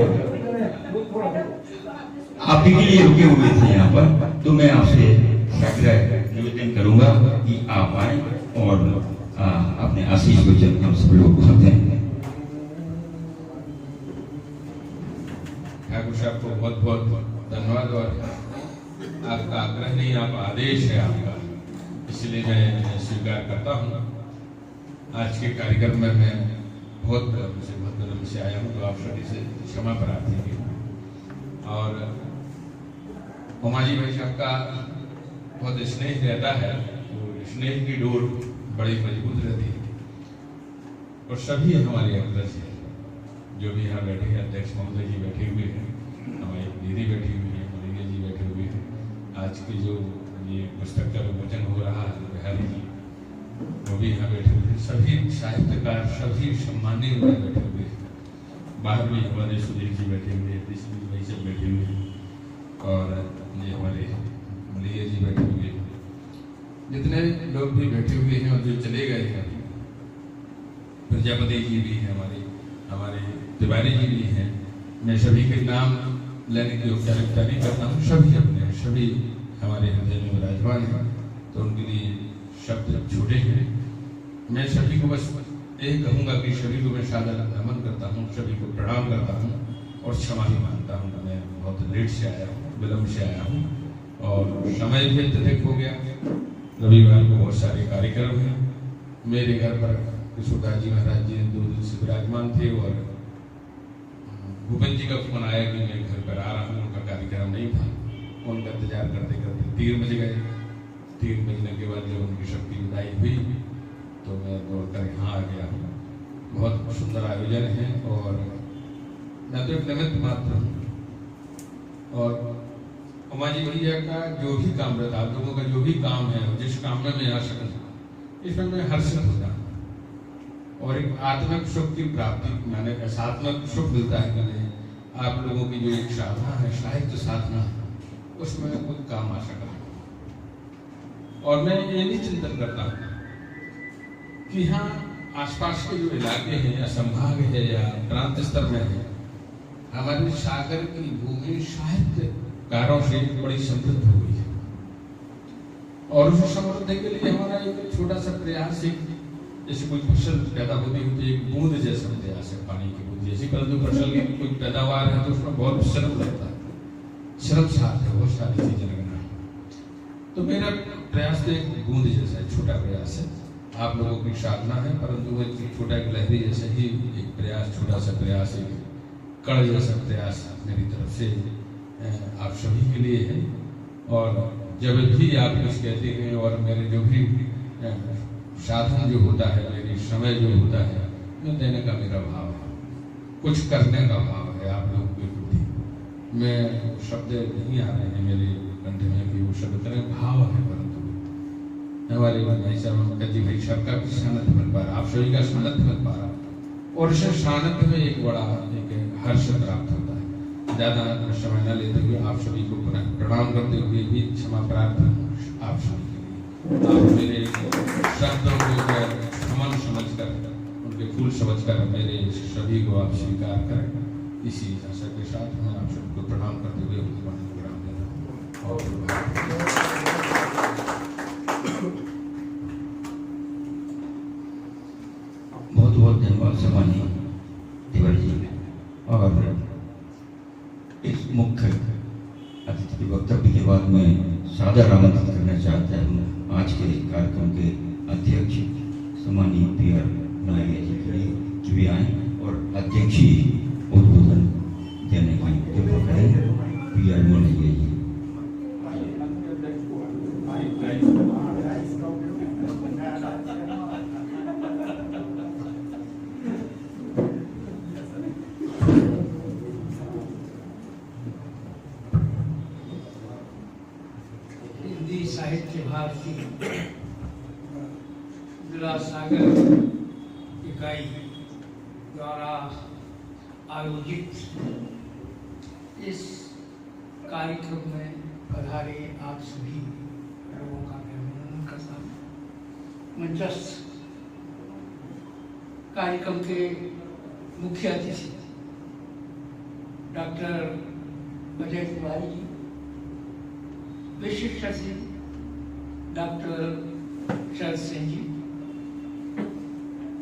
आप ही के लिए रुके हुए थे यहाँ पर, तो मैं आपसे निवेदन करूंगा कि आप आए और अपने आशीष वचन हम सब लोग को दें। ठाकुर साहब को बहुत बहुत धन्यवाद। और आपका आग्रह नहीं, आप आदेश है आपका इसलिए मैं स्वीकार करता हूँ। आज के कार्यक्रम में मैं बहुत विलम्ब से आया हूँ, तो आप सभी से क्षमा प्रार्थी हूँ। और उमाजी भाई साहब का बहुत स्नेह रहता है, तो स्नेह की डोर बड़ी मजबूत रहती है। और सभी हमारे अग्रज हैं, जो भी यहाँ बैठे हैं, अध्यक्ष महोदय जी बैठे हुए हैं, हमारी दीदी बैठी हुई है, मलिया जी बैठे हुए हैं। आज की जो ये पुस्तक का विमोचन हो रहा है, बिहारी जी वो भी यहाँ बैठे हुए हैं। सभी साहित्यकार, सभी सम्मानीय लोग बैठे हुए हैं। बाहर भी हमारे सुधीर जी बैठे हुए हैं, कृष्ण भाई सब बैठे हुए हैं, और ये हमारे मलिया जी बैठे हुए हैं। जितने लोग भी बैठे हुए हैं और जो चले गए हैं, प्रजापति जी भी हैं, हमारे तिवारी जी भी हैं। मैं सभी के नाम लेने की औपचारिकता नहीं करता हूँ, सभी अपने सभी हमारे हृदय में विराजमान हैं, तो उनके लिए शब्द छोटे हैं। मैं सभी को बस यही कहूँगा कि सभी को मैं सादर नमन करता हूँ, सभी को प्रणाम करता हूँ और क्षमा भी मांगता हूँ। मैं बहुत लेट से आया हूँ, विलम्ब से आया हूँ, और समय भी अत्यधिक हो गया। रविवार को बहुत सारे कार्यक्रम हैं। मेरे घर पर किशोरदास जी महाराज जी 2 दिन से विराजमान थे, और भूपेंद्र जी का फोन आया कि मैं घर पर आ रहा हूँ, उनका कार्यक्रम नहीं था। उनका इंतजार करते करते 3 बज गए। 3 बजने के बाद जब उनकी शक्ति विदाई हुई तो मैं दौड़कर यहाँ आ गया हूँ। बहुत सुंदर आयोजन है, और मैं तो एक निमित्त मात्र हूँ। और उमाजी भैया का जो भी काम रहता है, आप लोगों का जो भी काम है, जिस काम में मैं आ सकूँ, इसमें मैं हर्षित होता हूँ। और एक आत्मिक सुख की प्राप्ति, माने आत्मिक सुख मिलता है कि नहीं, आप लोगों की जो एक साधना है, साहित्य साधना, उसमें कुछ काम आ सका। और मैं ये भी चिंतन करता हूँ कि हाँ, आसपास के जो इलाके हैं या संभाग है या प्रांत स्तर में है, हमारे सागर की भूमि साहित्यकारों से बड़ी समृद्ध हो गई है। और उस समृद्धि के लिए हमारा एक छोटा सा प्रयास है, जैसे कोई फसल पैदा होती है तो एक बूंद जैसा प्रयास है, पानी की बूंद जैसी। परंतु फसल की कोई पैदावार है तो उसमें बहुत श्रम लगता है, श्रम साथ है, बहुत सारी चीजें लगना है। तो मेरा प्रयास तो एक बूंद जैसा है, छोटा प्रयास है। आप लोगों की साधना है, परंतु वो एक छोटा एक लहरी जैसे ही एक प्रयास, छोटा सा प्रयास, एक कण जैसा प्रयास मेरी तरफ से आप सभी के लिए है। और जब भी आप कुछ कहते हैं, और मेरे जो भी साधन जो होता है, मेरी समय जो होता है, मैं देने का मेरा भाव है, कुछ करने का भाव है आप लोगों के प्रति। मैं शब्द नहीं आ रहे हैं मेरे कंठ में कि वो शब्द करें, भाव है। परंतु हमारे भाई साहब जी भाई साहब का भी सानिध्य मिल पा रहा, आप सभी का सानिध्य मिल पा रहा, और इस सानिध्य में एक बड़ा एक हर्ष प्राप्त होता है। ज्यादा समय न लेते हुए आप सभी को पुनः प्रणाम करते हुए भी क्षमा प्रार्थना आप सभी के लिए। आप मेरे शब्दों को अमन समझकर, उनके फूल समझकर मेरे सभी को आप स्वीकार करें। इसी आशा के साथ मैं आप सबको प्रणाम करते हुए विराम देता हूँ। और बहुत बहुत धन्यवाद सम्मानीय तिवारी जी। और इस मुख्य अतिथि के वक्तव्य के बाद मैं सादर आमंत्रित करना चाहता हूँ आज के कार्यक्रम के अध्यक्ष सम्मानीय PR मलैया जी के लिए कि वे आए और अध्यक्षीय उद्बोधन देने की कृपा करें। PR मलैया जी। हिंदी साहित्य भारती जिला सागर इकाई द्वारा आयोजित इस कार्यक्रम में पधारे आप सभी लोगों का मैं अभिनंदन करता हूँ। मंचस्थ कार्यक्रम के मुख्य अतिथि डॉक्टर अजय तिवारी जी, विशिष्ट अतिथि डॉक्टर शरद सिंह जी,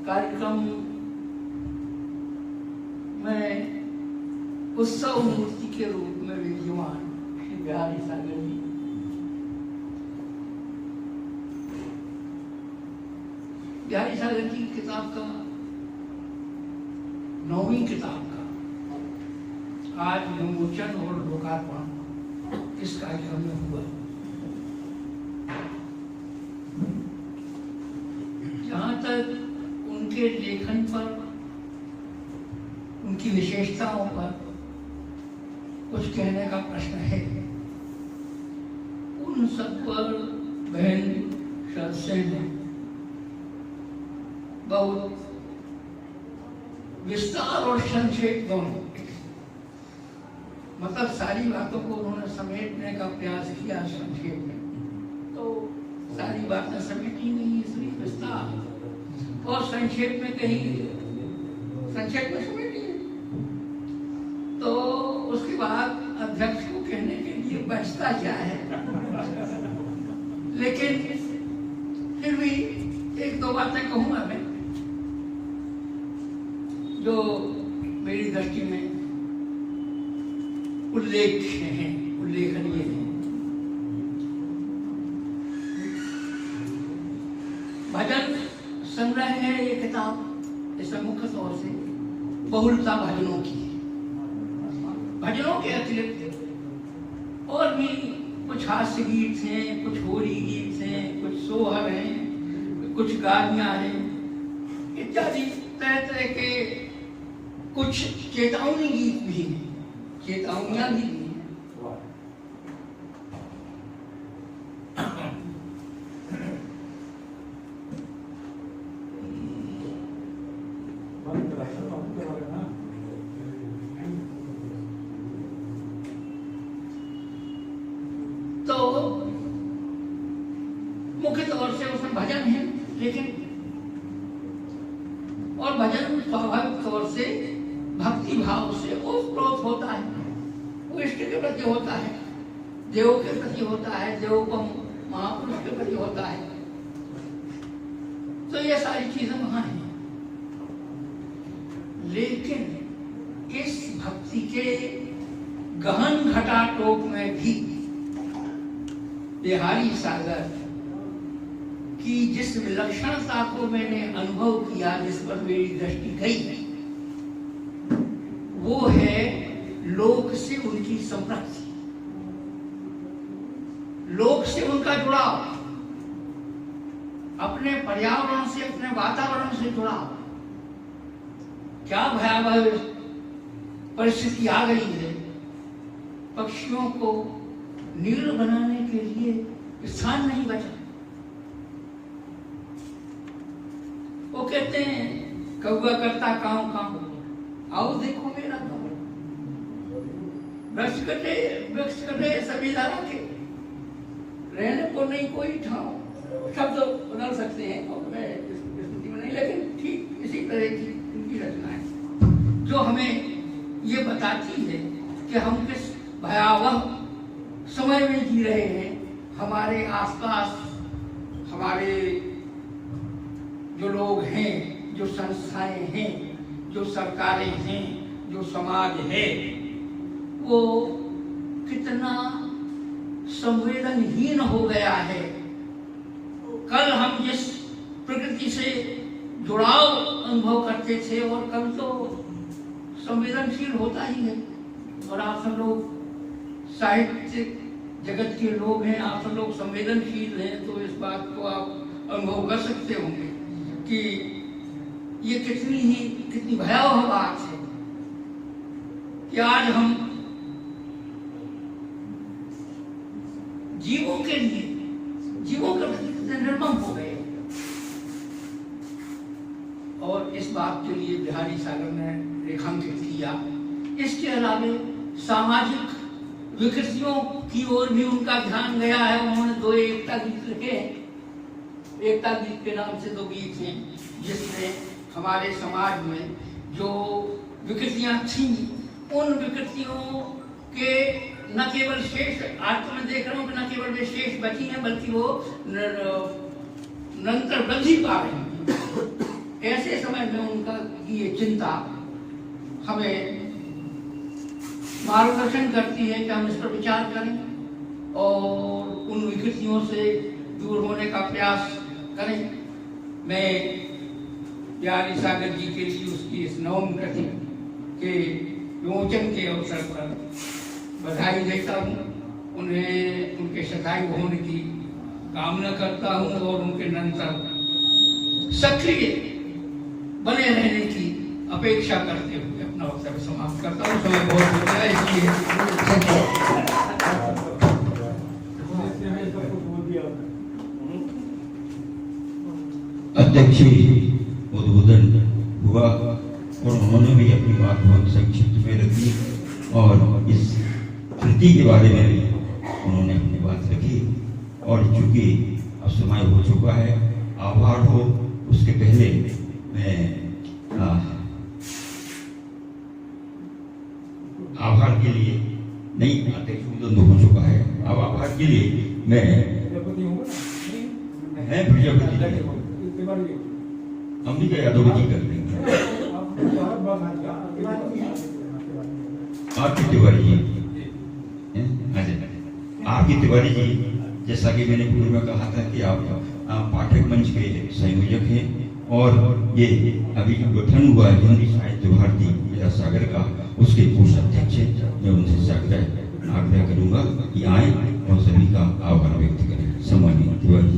कार्यक्रम में उत्सव मूर्ति के रूप में विद्यमान श्री बिहारी सागर जी, बिहारी सागर की किताब का 9वीं किताब का आज विमोचन और लोकार्पण इस कार्यक्रम में हुआ। जहाँ तक उनके लेखन पर, उनकी विशेषताओं पर कुछ कहने का प्रश्न है, उन सब पर बहन सदस्य ने बहुत विस्तार और संक्षेप दोनों, मतलब सारी बातों को उन्होंने समेटने का प्रयास किया संक्षेप में, तो सारी बातें समेटी नहीं, इसलिए विस्तार और संक्षेप में कहीं संक्षेप में समेटी। तो उसके बाद अध्यक्ष को कहने के लिए बचता क्या है, लेकिन फिर भी एक दो बातें कहूंगा मैं जो मेरी दृष्टि में उल्लेखनीय है। भजन संग्रह है ये किताब, इसमें मुख्य तौर से बहुलता भजनों की, भजनों के अतिरिक्त और भी कुछ हास्य गीत हैं, कुछ होली गीत हैं, कुछ सोहर हैं, कुछ गानियां हैं इत्यादि तरह तरह के, कुछ चेतावनी गीत भी हैं, चेतावनियां भी हैं। तो मुख्य तौर से उसमें भजन है, लेकिन और भजन स्वाभाविक तौर से भक्ति भाव से ओतप्रोत होता है, वो इष्ट के प्रति होता है, देव के प्रति होता है, देव को महापुरुष के प्रति होता है। तो ये सारी चीजें वहां हैं, लेकिन इस भक्ति के गहन घटाटोप में भी बिहारी सागर की जिस विलक्षणता को मैंने अनुभव किया, जिस पर मेरी दृष्टि गई, वो है लोक से उनकी संपृक्ति, लोक से उनका जुड़ाव, अपने पर्यावरण से, अपने वातावरण से जुड़ाव। क्या भयावह परिस्थिति आ गई है, पक्षियों को नीड़ बनाने के लिए स्थान नहीं बचा। वो कहते हैं कौवा करता काँव काँव, आओ देखो मेरा गाँव, वृक्ष कटे सभी धारा के, रहने को नहीं कोई ठाव। शब्द बदल सकते हैं और मैं इस स्थिति में नहीं, लेकिन ठीक इसी तरह की इनकी रचना है जो हमें ये बताती है कि हम किस भयावह समय में जी रहे हैं। हमारे आसपास हमारे जो लोग हैं, जो संस्थाएं हैं, जो सरकारें हैं, जो समाज है, वो कितना संवेदनहीन हो गया है। कल हम जिस प्रकृति से जुड़ाव अनुभव करते थे, और कल तो संवेदनशील होता ही है। और आप सब लोग साहित्य जगत के लोग हैं, आप सब लोग संवेदनशील हैं, तो इस बात को आप अनुभव कर सकते होंगे कि ये कितनी भयावह बात है कि आज हम जीवों के लिए, जीवों के प्रति कितने निर्मम हो गए। और इस बात के लिए बिहारी सागर ने रेखांकित किया। इसके अलावा सामाजिक विकृतियों की ओर भी उनका ध्यान गया है। उन्होंने 2 एकता गीत लिखे हैं। एकता गीत के नाम से 2 गीत हैं, जिसमें हमारे समाज में जो विकृतियां थी, उन विकृतियों के न केवल शेष, आज तो मैं देख रहा हूँ कि न केवल वे शेष बची हैं, बल्कि वो निरंतर वृद्धि पा रही हैं। ऐसे समय में उनका ये चिंता हमें मार्गदर्शन करती है कि हम इस पर विचार करें और उन विकृतियों से दूर होने का प्रयास करें। मैं बिहारी सागर जी के लिए उसकी इस नवम कृति के विमोचन के अवसर पर बधाई देता हूँ। उन्हें उनके शतायु होने की कामना करता हूँ और उनके निरंतर सक्रिय बने रहने की अपेक्षा करते हुए अपना वक्तव्य समाप्त करता हूँ। समय बहुत हो गया इसलिए अध्यक्ष उद्बोधन हुआ और उन्होंने भी अपनी बात बहुत संक्षिप्त में रखी और इस कृति के बारे में भी उन्होंने अपनी बात रखी। और चूंकि अब समय हो चुका है, आभार हो उसके पहले मैं आभार के लिए नहीं, अध्यक्ष उद्बोधन हो चुका है। अब आभार के लिए मैं प्रजापति अंबिका यादव जी कर देंगे। आपकी तिवारी जी, आपकी तिवारी जी, जैसा कि मैंने पूर्व में कहा था कि आप पाठक मंच के संयोजक हैं और ये अभी जो गठन हुआ है हिंदी साहित्य भारती विद्यासागर का, उसके कोषाध्यक्ष हैं। मैं उनसे आग्रह करूंगा कि आए और सभी का आभार व्यक्त करें। सम्मानित तिवारी जी।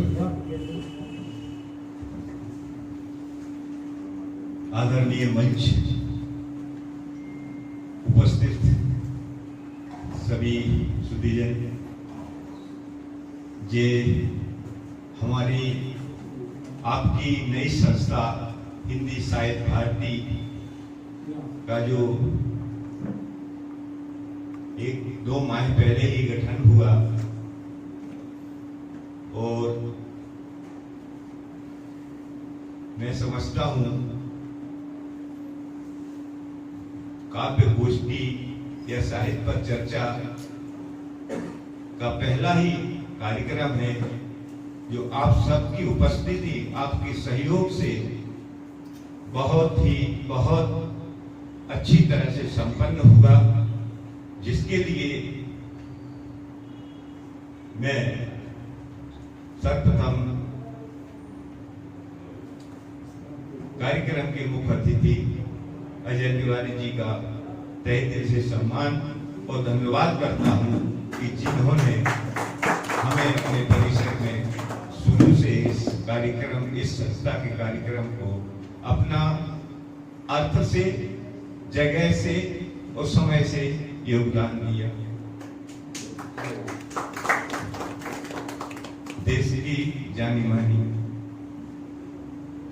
आदरणीय मंच उपस्थित सभी सुधीजन, जे हमारी आपकी नई संस्था हिंदी साहित्य भारती का जो 1-2 माह पहले ही गठन हुआ और मैं समझता हूं काव्य गोष्ठी या साहित्य पर चर्चा का पहला ही कार्यक्रम है जो आप सबकी उपस्थिति, आपके सहयोग से बहुत अच्छी तरह से संपन्न हुआ, जिसके लिए मैं सर्वप्रथम कार्यक्रम के मुख्य अतिथि अजय तिवारी जी का तहे दिल से सम्मान और धन्यवाद करता हूं कि जिन्होंने हमें अपने परिसर में शुरू से इस संस्था के कार्यक्रम को अपना अर्थ से, जगह से और समय से योगदान दिया। देश की जानी मानी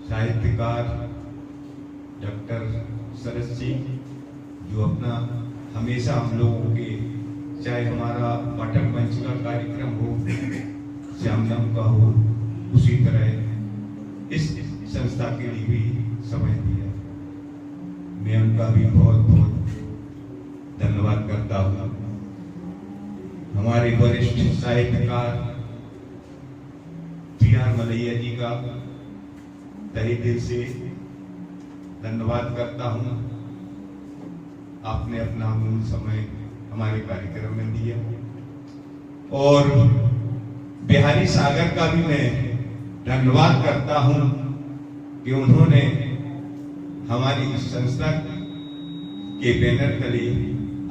साहित्यकार डॉक्टर सरस जी, जो अपना हमेशा हम लोगों के, चाहे हमारा पाठक मंच का कार्यक्रम हो, श्यामनाम का हो, उसी तरह इस संस्था के लिए भी समय दिया। मैं उनका भी बहुत धन्यवाद करता हूँ। हमारे वरिष्ठ साहित्यकार PR मलैया जी का तहे दिल से धन्यवाद करता हूँ। आपने अपना अमूल्य समय हमारे कार्यक्रम में दिया। और बिहारी सागर का भी मैं धन्यवाद करता हूँ कि उन्होंने हमारी इस संस्था के बैनर तले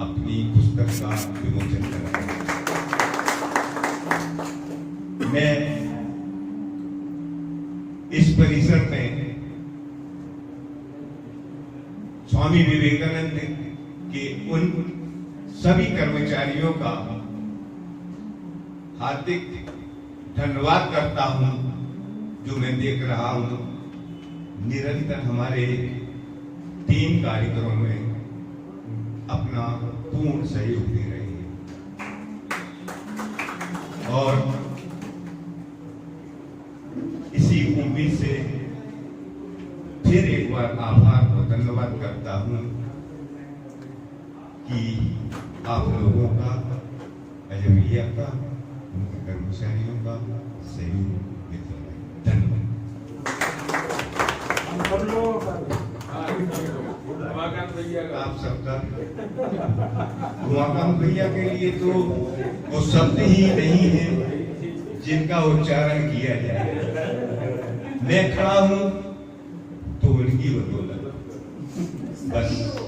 अपनी पुस्तक का विमोचन कराया। मैं इस परिसर में स्वामी विवेकानंद के उन सभी कर्मचारियों का हार्दिक धन्यवाद करता हूं, जो मैं देख रहा हूं निरंतर हमारे 3 कार्यक्रमों में अपना पूर्ण सहयोग दे रहे हैं। और इसी उम्मीद से फिर एक बार आभार और धन्यवाद करता हूं कि आप लोगों का, अजय भैया का, उनके कर्मचारियों का सहयोग मिलता है। धन्यवाद। आप सबका उमाकांत भैया के लिए तो वो शब्द ही नहीं है जिनका उच्चारण किया जाए। मैं खड़ा हूं तो उनकी बदौलत, बस